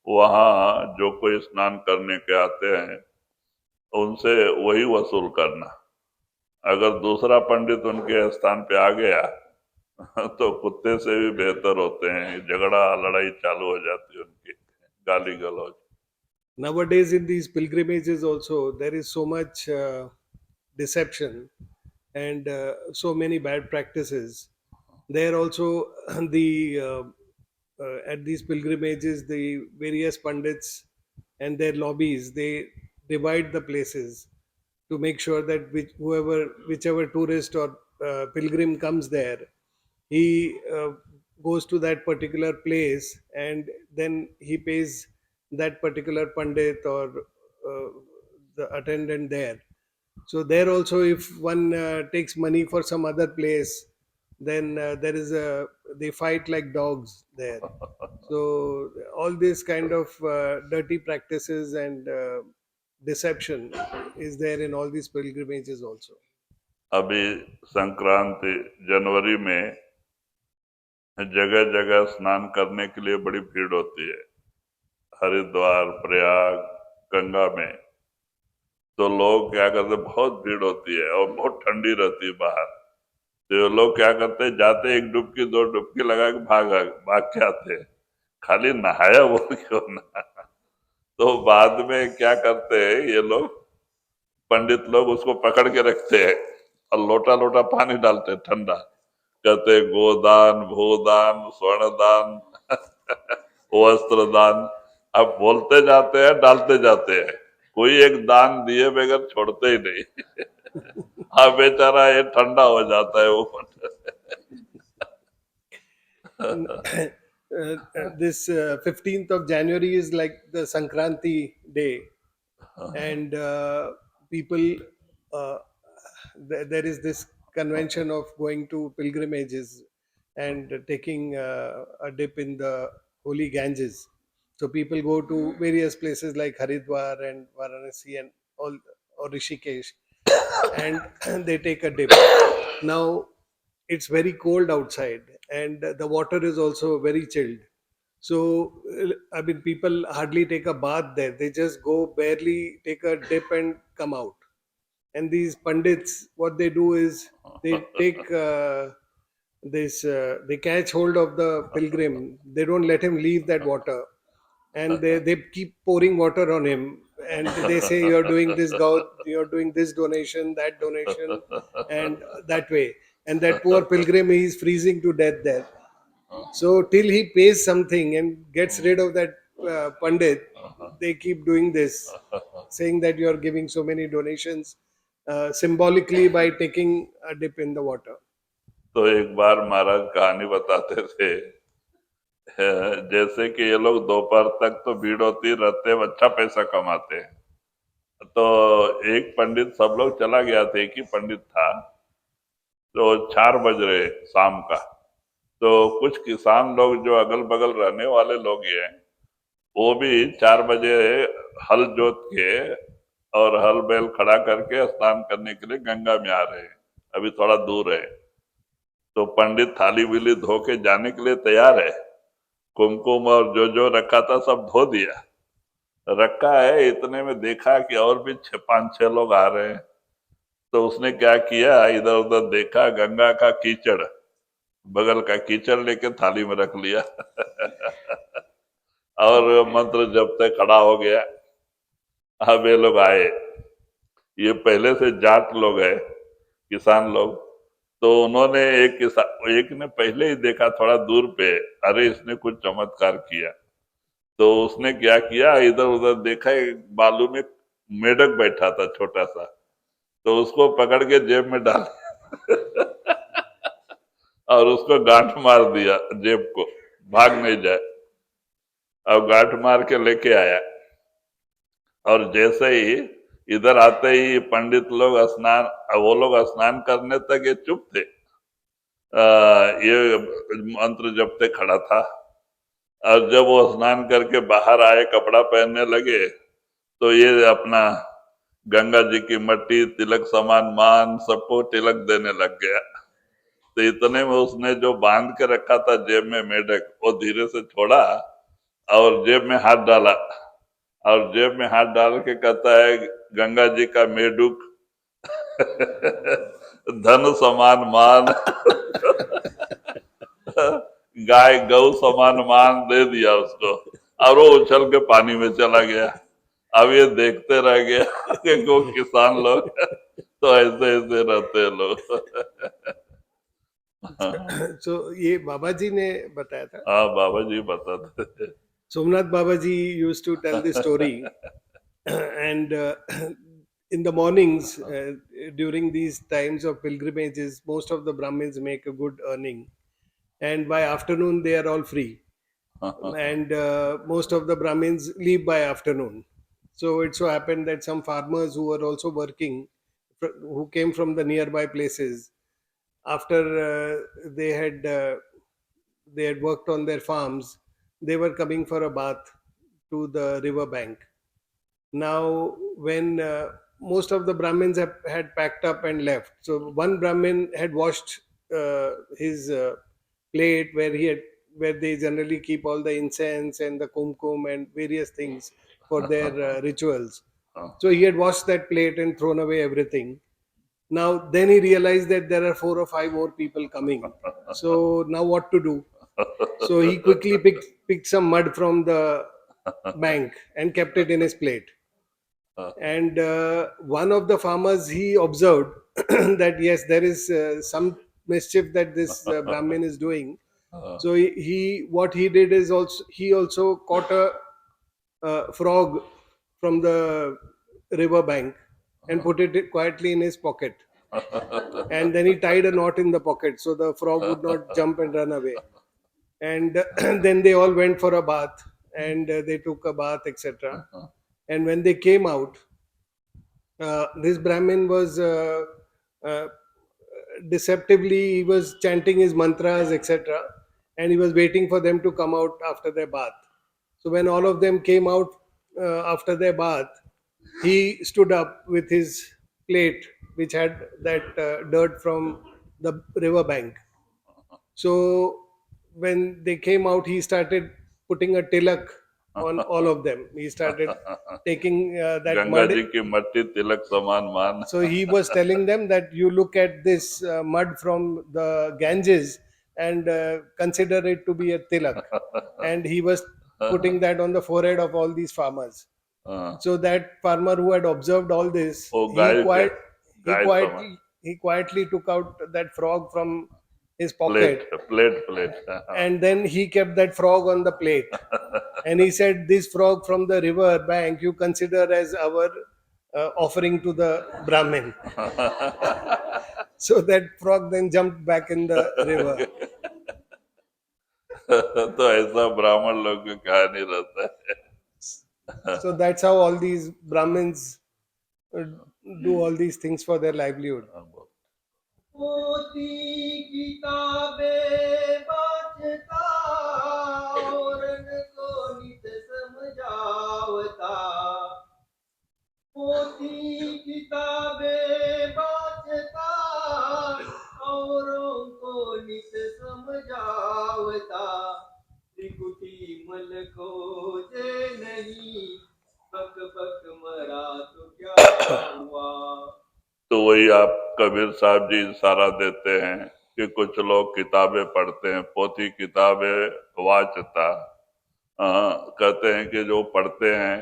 वहां जो कोई स्नान करने के आते हैं उनसे वही वसूल करना। अगर दूसरा पंडित उनके स्थान पे आ गया तो कुत्ते से भी बेहतर होते हैं, झगड़ा लड़ाई चालू हो जाती है उनकी, गाली गलौज। Nowadays, in these pilgrimages, also there is so much deception and so many bad practices. There also the at these pilgrimages, the various pundits and their lobbies, they divide the places to make sure that whichever tourist or pilgrim comes there, he goes to that particular place and then he pays that particular pandit or the attendant there. So there also, if one takes money for some other place, then there is a they fight like dogs there. So all this kind of dirty practices and deception is there in all these pilgrimages also. अभी संक्रांति जनवरी में जगह जगह स्नान करने के लिए बड़ी भीड़ होती है, हरिद्वार, प्रयाग, गंगा में। तो लोग क्या करते, बहुत भीड़ होती है और बहुत ठंडी रहती है बाहर, तो लोग क्या करते हैं, जाते एक डुबकी दो डुबकी लगा के भाग भाग के आते हैं, खाली नहाया वो क्यों ना। तो बाद में क्या करते हैं ये लोग, पंडित लोग उसको पकड़ के रखते हैं और लोटा लोटा पानी डालते हैं ठंडा, कहते हैं गोदान, भूदान, स्वर्ण दान, वस्त्र दान। अब बोलते जाते हैं, डालते जाते हैं, कोई एक दान दिए बगैर छोड़ते ही नहीं। हाँ बेचारा ये ठंडा हो जाता है वो। This 15th of January is like the Sankranti day, and people there is this convention of going to pilgrimages and taking a dip in the holy Ganges. So people go to various places like Haridwar and Varanasi and all, or Rishikesh, and they take a dip. Now it's very cold outside, and the water is also very chilled. So I mean, people hardly take a bath there. They just go, barely take a dip and come out. And these pandits, what they do is they take they catch hold of the pilgrim. They don't let him leave that water, and they keep pouring water on him. And they say, you're doing this you're doing this donation, that donation, and that way. And that poor pilgrim, he is freezing to death there. So till he pays something and gets rid of that pandit, they keep doing this, saying that you are giving so many donations symbolically by taking a dip in the water. तो एक बार महाराज कहानी बताते थे, जैसे कि ये लोग दोपहर तक तो भीड़ होती रहते हैं, अच्छा पैसा कमाते हैं। तो एक पंडित, सब लोग चला गया था, एक ही पंडित था। तो 4 बज रहे शाम का, तो कुछ किसान लोग जो अगल बगल रहने वाले लोग हैं, वो भी 4 बजे हल जोत के और हल बैल खड़ा करके स्नान करने के लिए गंगा में आ रहे हैं, अभी थोड़ा दूर है। तो पंडित थाली विली धो के जाने के लिए तैयार है, कुमकुम और जो रखा था सब धो दिया, रखा है, इतने में देखा कि और भी 5-6 लोग आ रहे हैं। तो उसने क्या किया, इधर उधर देखा, गंगा का कीचड़, बगल का कीचड़ लेके थाली में रख लिया और मंत्र जपते खड़ा हो गया। अब ये लोग आए, ये पहले से जाट लोग है, किसान लोग। तो उन्होंने एक ने पहले ही देखा थोड़ा दूर पे, अरे इसने कुछ चमत्कार किया। तो उसने क्या किया, इधर उधर देखा, एक बालू में मेढक बैठा था छोटा सा, तो उसको पकड़ के जेब में डाल और उसको गांठ मार दिया जेब को, भाग नहीं जाए। अब गांठ मार के लेके आया, और जैसे ही इधर आते ही पंडित लोग वो लोग स्नान करने तक ये चुप थे, ये मंत्र जपते खड़ा था। और जब वो स्नान करके बाहर आए, कपड़ा पहनने लगे, तो ये अपना गंगा जी की मट्टी, तिलक समान मान, सबको तिलक देने लग गया। तो इतने में उसने जो बांध के रखा था जेब में मेढक, वो धीरे से छोड़ा और जेब में हाथ डाला, और जेब में हाथ डाल के कहता है, गंगा जी का मेढुक धन समान मान गाय गौ समान मान दे दिया उसको, और वो उछल के पानी में चला गया। अब ये देखते रह गया कि वो किसान लोग तो ऐसे ऐसे रहते हैं लोग। So ये बाबा जी ने बताया था. हाँ, बाबा जी बताते थे। Somnath Babaji used to tell this story, and in the mornings during these times of pilgrimages, most of the Brahmins make a good earning, and by afternoon they are all free, and most of the Brahmins leave by afternoon. So it so happened that some farmers who were also working who came from the nearby places, after they had worked on their farms, they were coming for a bath to the river bank. Now, when most of the Brahmins had packed up and left, so one Brahmin had washed his plate where they generally keep all the incense and the kumkum and various things for their rituals. So he had washed that plate and thrown away everything. Now, then he realized that there are 4 or 5 more people coming. So now what to do? So he quickly picked some mud from the bank and kept it in his plate. And one of the farmers, he observed that yes, there is some mischief that this Brahmin is doing. So what he did is also caught a frog from the river bank and put it quietly in his pocket, and then he tied a knot in the pocket so the frog would not jump and run away. And then they all went for a bath, and they took a bath, etc. And when they came out, this Brahmin was uh, deceptively, he was chanting his mantras, etc., and he was waiting for them to come out after their bath. So when all of them came out after their bath, he stood up with his plate, which had that dirt from the river bank. So when they came out, he started putting a tilak on all of them. He started taking that Ganga mud. जी की मट्टी तिलक समान मान. So he was telling them that you look at this mud from the Ganges and consider it to be a tilak. And he was putting that on the forehead of all these farmers. हाँ, So that farmer who had observed all this, वो गाय के he गाय समान quietly took out that frog from his plate pocket, plate plate. and then he kept that frog on the plate. And he said, this frog from the river bank you consider as our offering to the Brahmin. So that frog then jumped back in the river. तो ऐसा ब्राह्मण लोग को कहानी रहता है. So that's how all these Brahmins uh, do all these things for their livelihood. पोती किताबें बाँचता औरन को नित समझावता. पोती किताबें बाँचता औरों को नित समझावता. त्रिकुटी मल को जे नहीं बक बक मरा तो क्या हुआ. तो वही आप कबीर साहब जी इशारा देते हैं कि कुछ लोग किताबें पढ़ते हैं, पोथी किताबें वाचता. कहते हैं कि जो पढ़ते हैं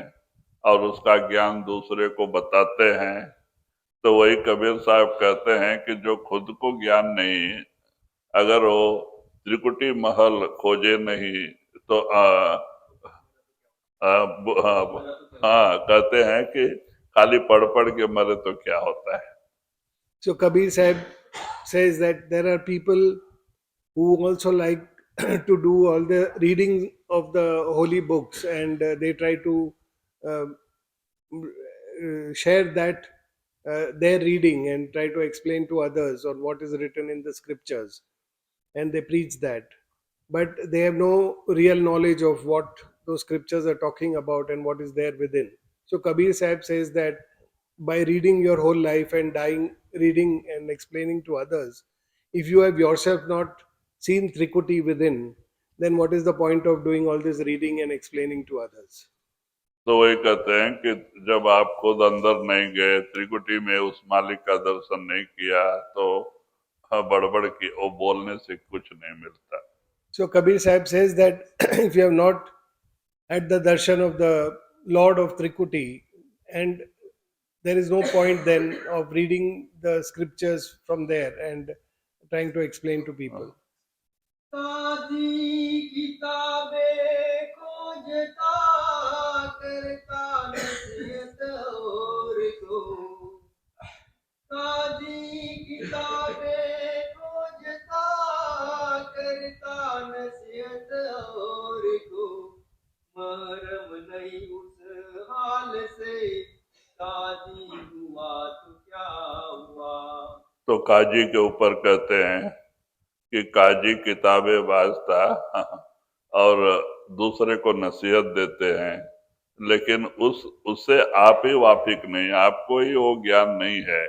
और उसका ज्ञान दूसरे को बताते हैं. तो वही कबीर साहब कहते हैं कि जो खुद को ज्ञान नहीं, अगर वो त्रिकुटी महल खोजे नहीं तो कहते हैं कि खाली पढ़ पढ़ के मरे तो क्या होता है. So Kabir Sahib says that there are people who also like to do all the reading of the holy books, and they try to uh, share that their reading and try to explain to others on what is written in the scriptures, and they preach that, but they have no real knowledge of what those scriptures are talking about and what is there within. So Kabir Sahib says that by reading your whole life and dying reading and explaining to others, if you have yourself not seen Trikuti within, then what is the point of doing all this reading and explaining to others? तो वही कहते हैं कि जब आप खुद अंदर नहीं गए, त्रिकुटी में उस मालिक का दर्शन नहीं किया, तो बड़बड़ की वो बोलने से कुछ नहीं मिलता. So Kabir Sahib says that if you have not had the darshan of the Lord of Trikuti, and there is no point then of reading the scriptures from there and trying to explain to people. ताजी किताबें खोजता करता नसीहत और को. ताजी किताबें खोजता करता नसीहत और को. मरम नहीं उस हाल से ताजी हुआ तो क्या काजी के ऊपर कहते हैं कि काजी किताबें वाचता और दूसरे को नसीहत देते हैं, लेकिन उससे आप ही वाफिक नहीं, आपको ही वो ज्ञान नहीं है,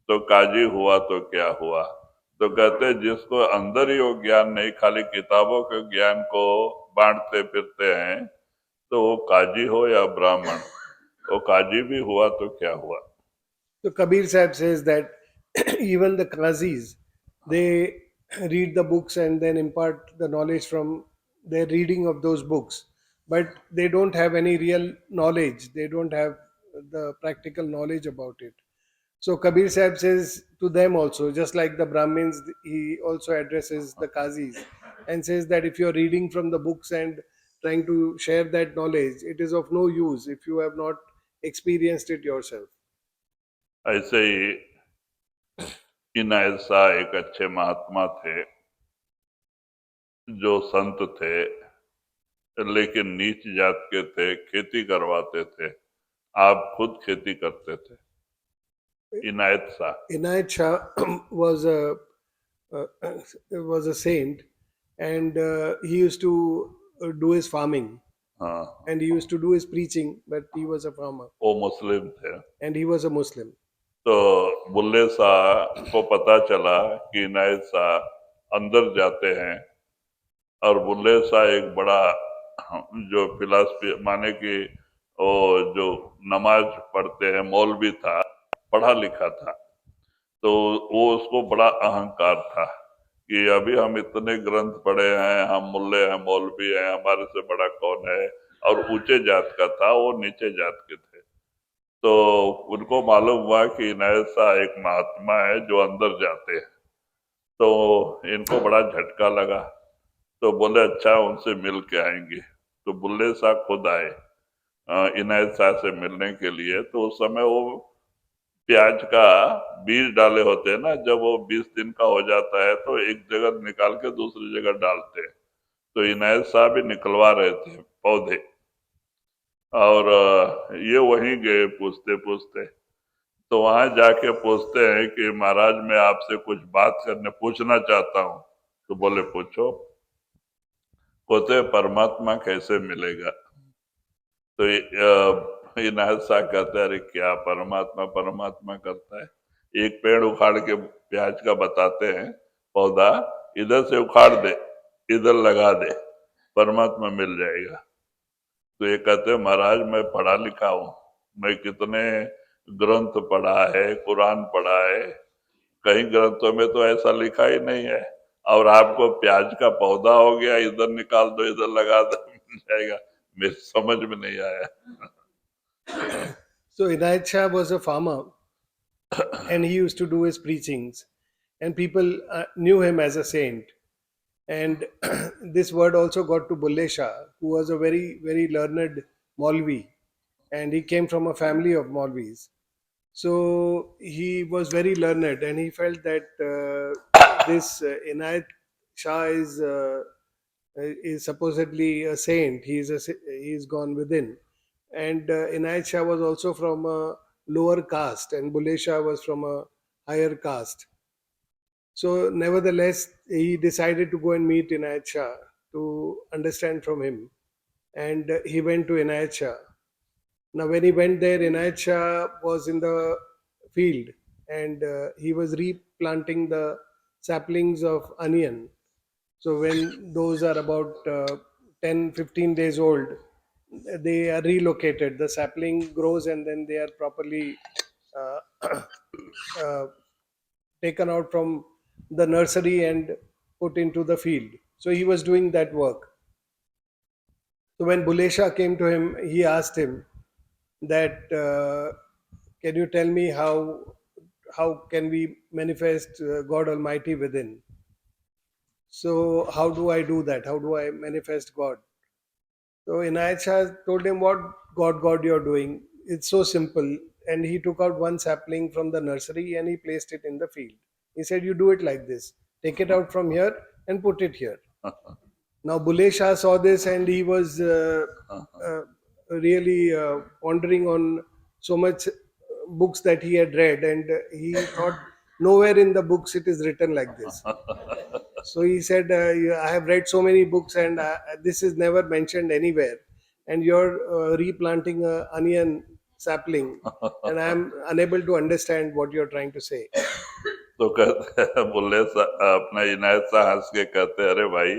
तो काजी हुआ तो क्या हुआ। तो कहते हैं जिसको अंदर ही वो ज्ञान नहीं, खाली किताबों के ज्ञान को बांटते फिरते हैं, तो वो काजी हो या ब्राह्मण, वो काजी भी हुआ तो क्या हुआ। So Kabir Sahib says that even the Qazis, they read the books and then impart the knowledge from their reading of those books, but they don't have any real knowledge. They don't have the practical knowledge about it. So Kabir Sahib says to them also, just like the Brahmins, he also addresses the Qazis and says that if you are reading from the books and trying to share that knowledge, it is of no use if you have not experienced it yourself. ऐसे ही इनायत शाह एक अच्छे महात्मा थे, जो संत थे, लेकिन नीच जात के थे, खेती करवाते थे, आप खुद खेती करते थे। इनायत Shah Inayat Shah uh, was a saint, and he used to do his farming, हाँ, and he used to do his preaching, but he was a farmer वो मुस्लिम थे। and he was a Muslim. तो बुल्ले शाह को पता चला कि इनायत शाह अंदर जाते हैं, और बुल्ले शाह एक बड़ा जो फिलासफी माने कि वो जो नमाज पढ़ते हैं मौलवी था, पढ़ा लिखा था, तो वो उसको बड़ा अहंकार था कि अभी हम इतने ग्रंथ पढ़े हैं, हम मुल्ले हैं, मौलवी हैं, हमारे से बड़ा कौन है, और ऊंचे जात का था, वो नीचे जात के थे। तो उनको मालूम हुआ कि इनायत शाह एक महात्मा है जो अंदर जाते हैं, तो इनको बड़ा झटका लगा। तो बोले अच्छा उनसे मिल के आएंगे। तो बुल्ले शाह खुद आए इनायत शाह से मिलने के लिए। तो उस समय वो प्याज का बीज डाले होते हैं ना, जब वो 20 दिन का हो जाता है तो एक जगह निकाल के दूसरी जगह डालते हैं। तो इनायत शाह भी निकलवा रहे थे पौधे, और ये वहीं गए पूछते पूछते। तो वहां जाके पूछते हैं कि महाराज मैं आपसे कुछ बात करने पूछना चाहता हूँ। तो बोले पूछो। कहते परमात्मा कैसे मिलेगा। तो इनायत शाह कहते हैं अरे क्या परमात्मा परमात्मा करता है, एक पेड़ उखाड़ के प्याज का बताते हैं पौधा, इधर से उखाड़ दे इधर लगा दे, परमात्मा मिल जाएगा। तो ये कहते हैं महाराज मैं पढ़ा लिखा हूँ, मैं कितने ग्रंथ पढ़ा है, कुरान पढ़ा है, कई ग्रंथों में तो ऐसा लिखा ही नहीं है, और आपको प्याज का पौधा हो गया, इधर निकाल दो इधर लगा दो मिल जाएगा। मेरे समझ में नहीं आया। So Inayat Shah was a farmer, and he used to do his preachings, and people knew him as a saint. And this word also got to Bulle Shah, who was a very, very learned Maulvi, and he came from a family of Maulvis. So he was very learned, and he felt that this Inayat Shah is supposedly a saint. He's gone within, and Inayat Shah was also from a lower caste, and Bulle Shah was from a higher caste. So, nevertheless, he decided to go and meet Inayat Shah to understand from him, and he went to Inayat Shah. Now, when he went there, Inayat Shah was in the field, and he was replanting the saplings of onion. So, when those are about 10 15 days old, they are relocated. The sapling grows, and then they are properly uh, uh, taken out from the nursery and put into the field. So he was doing that work. So when Bulesha came to him, he asked him that, can you tell me how can we manifest God Almighty within? So how do I do that? How do I manifest God? So Inayat Shah told him what God you're doing. It's so simple. And he took out one sapling from the nursery and he placed it in the field. He said, you do it like this. Take it out from here and put it here. Now Bulle Shah saw this and he was really pondering on so much books that he had read, and he thought nowhere in the books it is written like this. So he said, I have read so many books and this is never mentioned anywhere. And you're replanting a onion sapling, and I am unable to understand what you're trying to say. तो कहते हैं बोले अपना इनायत सा हंस के कहते हैं, अरे भाई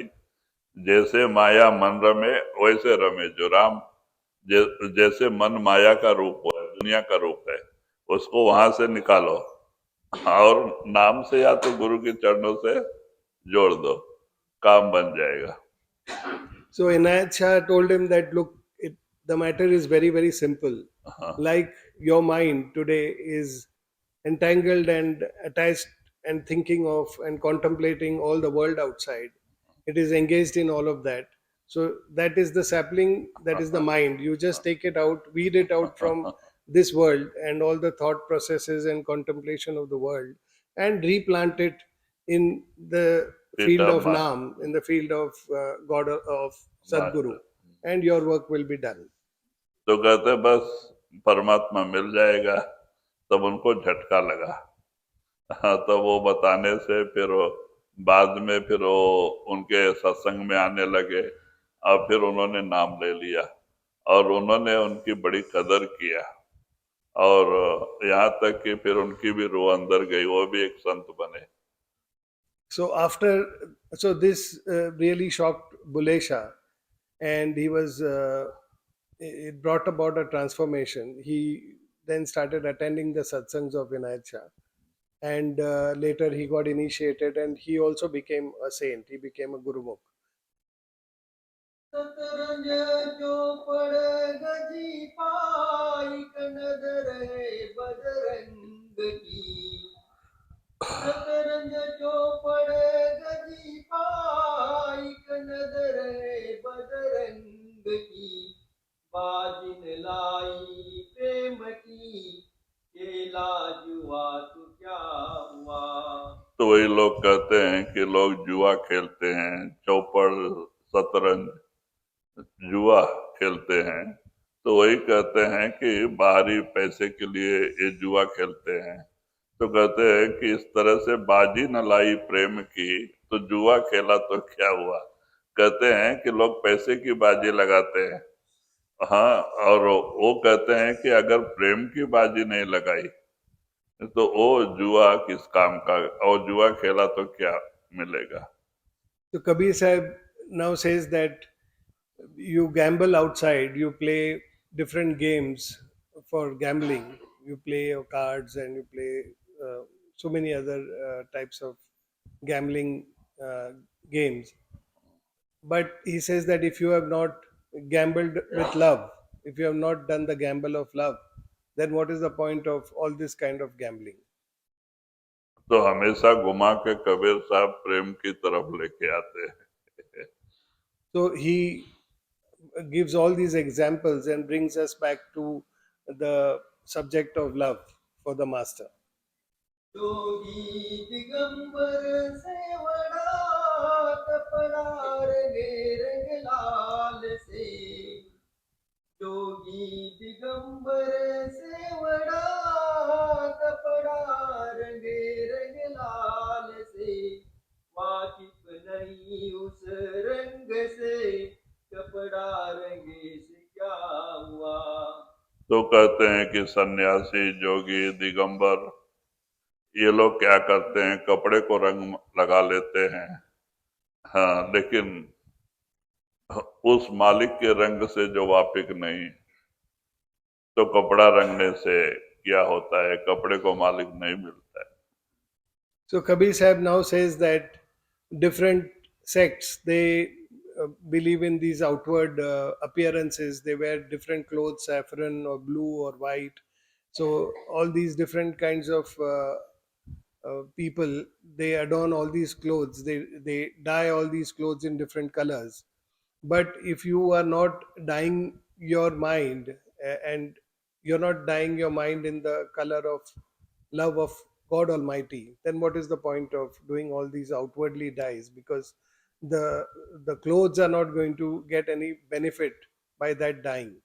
जैसे माया मन रमे वैसे रमे जो राम। जैसे मन माया का रूप है, दुनिया का रूप है, उसको वहां से निकालो और नाम से या तो गुरु के चरणों से जोड़ दो, काम बन जाएगा। So Inayat Shah told him that, look, the matter is very, very simple. Like your mind today is entangled and attached and thinking of and contemplating all the world outside. It is engaged in all of that. So that is the sapling, that is the mind. You just take it out, weed it out from this world and all the thought processes and contemplation of the world, and replant it in the field of Pitama, Nam, in the field of God, of Sadguru, master। and your work will be done. तो कहते बस परमात्मा मिल जाएगा। तब उनको झटका लगा। हाँ, तो वो बताने से फिर बाद में फिर वो उनके सत्संग में आने लगे और फिर उन्होंने नाम ले लिया और उन्होंने उनकी बड़ी कदर किया और यहाँ तक कि फिर उनकी भी रूह अंदर गई, वो भी एक संत बने। So this really shocked Bulle Shah, and it brought about a transformation. He then started attending the satsangs of Vinayat Shah, and later he got initiated, and he also became a saint. He became a Gurumukh. शतरंज चौपड़ गजी पाई नजर है बजरंग की। शतरंज चौपड़ गजी पाई नजर है बजरंग की। बाजिन लाई प्रेम की खेला जुआ तो क्या हुआ। तो वही लोग कहते हैं कि लोग जुआ खेलते हैं, चौपड़, शतरंज, जुआ खेलते हैं। तो वही कहते हैं कि बाहरी पैसे के लिए ये जुआ खेलते हैं। तो कहते हैं कि इस तरह से बाजी न लाई प्रेम की तो जुआ खेला तो क्या हुआ। कहते हैं कि लोग पैसे की बाजी लगाते हैं, हाँ, और वो कहते हैं कि अगर प्रेम की बाजी नहीं लगाई तो वो जुआ किस काम का, और जुआ खेला तो क्या मिलेगा। So Kabir Sahib now says that you gamble outside, you play different games for gambling. You play your cards and you play so many other types of gambling uh, games. But he says that if you have not gambled with love, if you have not done the gamble of love, then what is the point of all this kind of gambling? तो हमेशा घुमा के कबीर साहब प्रेम की तरफ लेके आते हैं। So he gives all these examples and brings us back to the subject of love for the master. जोगी दिगंबर सेवड़ा कपड़ा रंगे रंग लाल से। जोगी दिगंबर सेवड़ा कपड़ा रंगे रंग लाल से। वाकिफ नहीं उस रंग से कपड़ा रंगे से क्या हुआ। तो कहते हैं कि सन्यासी, जोगी, दिगंबर ये लोग क्या करते हैं, कपड़े को रंग लगा लेते हैं, हाँ, लेकिन उस मालिक के रंग से जो वाकिफ नहीं, तो कपड़ा रंगने से क्या होता है, कपड़े को मालिक नहीं मिलता है। So Kabir Sahib now says that different sects, they believe in these outward appearances. They wear different clothes, saffron or blue or white. So all these different kinds of people, they adorn all these clothes. They dye all these clothes in different colors. But if you are not dyeing your mind, and you're not dyeing your mind in the color of love of God Almighty, then what is the point of doing all these outwardly dyes? Because the clothes are not going to get any benefit by that dyeing.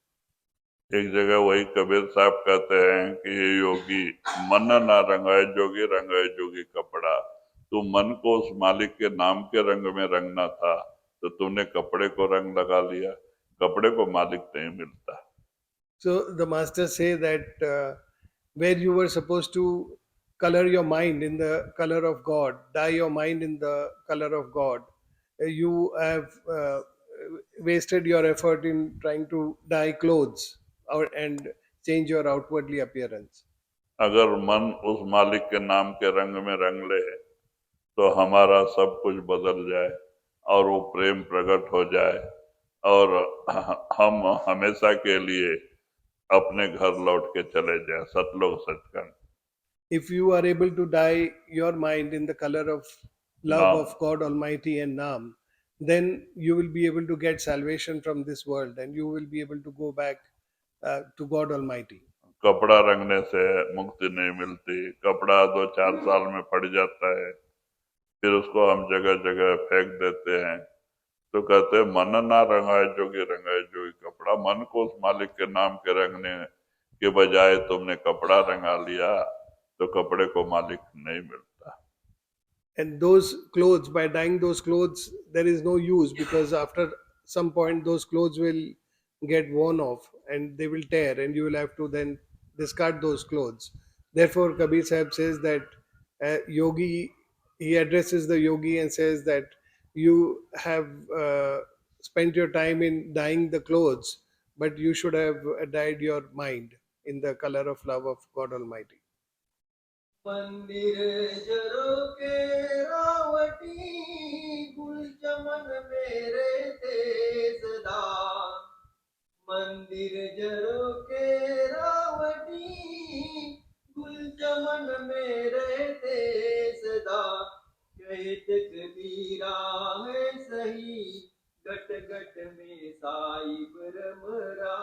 एक जगह वही कबीर साहब कहते हैं कि ये योगी मन ना रंगाए जोगी, रंगाए जोगी कपड़ा। तू मन को उस मालिक के नाम के रंग में रंगना था, तो तूने कपड़े को रंग लगा लिया। कपड़े को मालिक नहीं मिलता। So the masters say that where you were supposed to color your mind in the color of God, dye your mind in the color of God, you have wasted your effort in trying to dye clothes and change your outwardly appearance. अगर मन उस मालिक के नाम के रंग में रंग ले तो हमारा सब कुछ बदल जाए और वो प्रेम प्रकट हो जाए और हम हमेशा के लिए अपने घर लौट के चले जाए, सतलोक Sachkhand. If you are able to dye your mind in the color of love नाम of God Almighty and Nam, then you will be able to get salvation from this world and you will be able to go back to God Almighty. कपड़ा रंगने से मुक्ति नहीं मिलती। कपड़ा 2-4 साल में फट जाता है, फिर उसको हम जगह जगह फेंक देते हैं। तो कहते हैं मन ना रंगाए जोगी, रंगाए जोगी कपड़ा। मन को उस मालिक के नाम के रंगने के बजाय तुमने कपड़ा रंगा लिया, तो कपड़े को मालिक नहीं मिलता। And those clothes, by dyeing those clothes, there is no use because after some point those clothes will get worn off and they will tear and you will have to then discard those clothes. Therefore Kabir Sahib says that yogi, he addresses the yogi and says that you have spent your time in dyeing the clothes, but you should have dyed your mind in the color of love of God Almighty. मंदिर जरो के रावटी, गुल चमन मेरे सदा। मंदिर जरो के रावटी, गुल चमन मेरे सदा। कहत कबीरा है सही, गट गट में साहिब रमरा।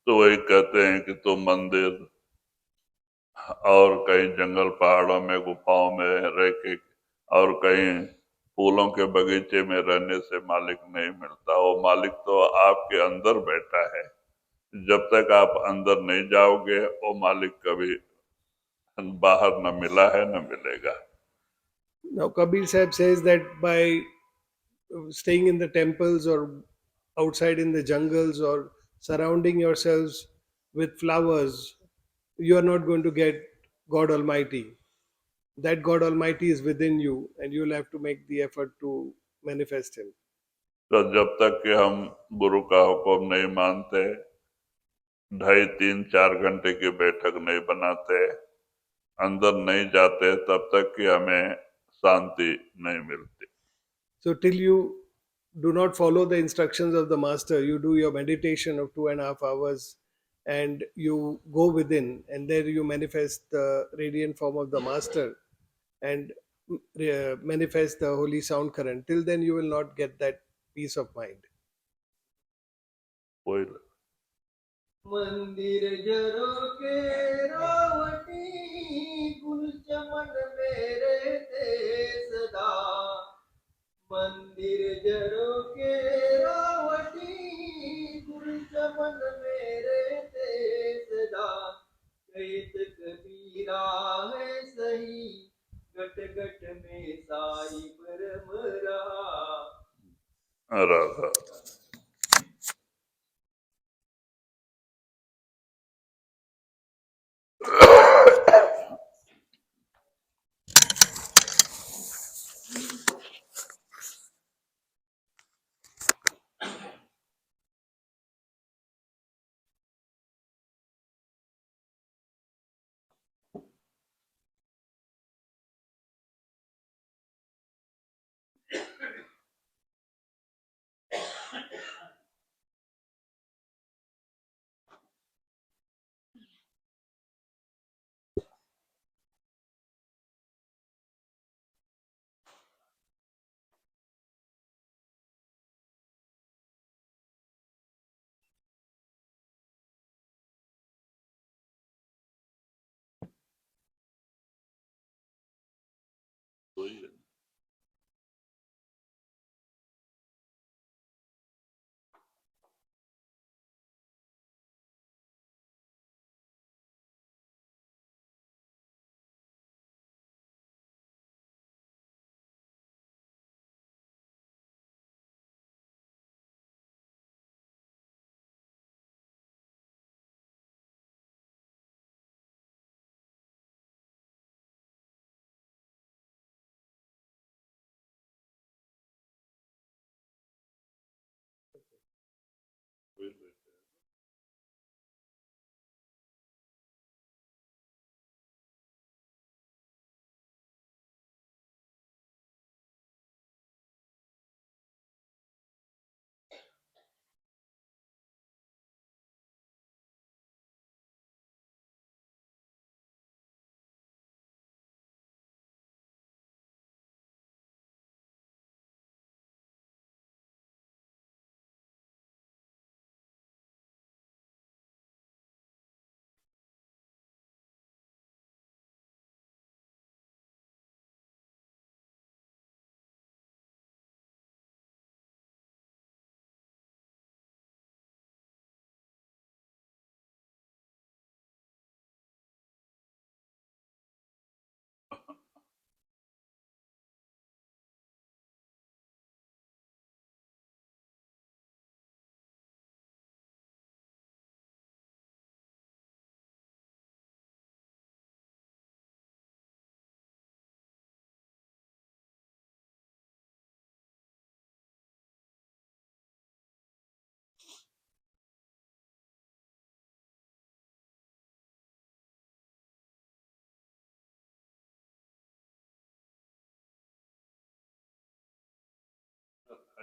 तो वही कहते हैं कि तुम मंदिर और कहीं जंगल पहाड़ों में गुफाओं में रह के और कहीं फूलों के बगीचे में रहने से मालिक नहीं मिलता। वो मालिक तो आपके अंदर बैठा है। जब तक आप अंदर नहीं जाओगे वो मालिक कभी बाहर न मिला है न मिलेगा। Now Kabir Sahib says that by staying in the temples or outside in the jungles or surrounding yourselves with flowers, you are not going to get God Almighty. That God Almighty is within you, and you will have to make the effort to manifest Him. तो जब तक कि हम गुरु का हुक्म नहीं मानते, 2.5-3-4 घंटे की बैठक नहीं बनाते, अंदर नहीं जाते, तब तक कि हमें शांति नहीं मिलती। So, till you do not follow the instructions of the Master, you do your meditation of 2.5 hours and you go within, and there you manifest the radiant form of the Master and manifest the holy sound current. Till then, you will not get that peace of mind. कोई मंदिर जरो के रावटी, गुल चमन मेरे सदा। मंदिर जरो के रावटी, गुल चमन मेरे सदा। कहत कबीरा है सही, गट गट में साहिब रमरा। राधा।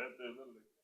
है तो इधर लेके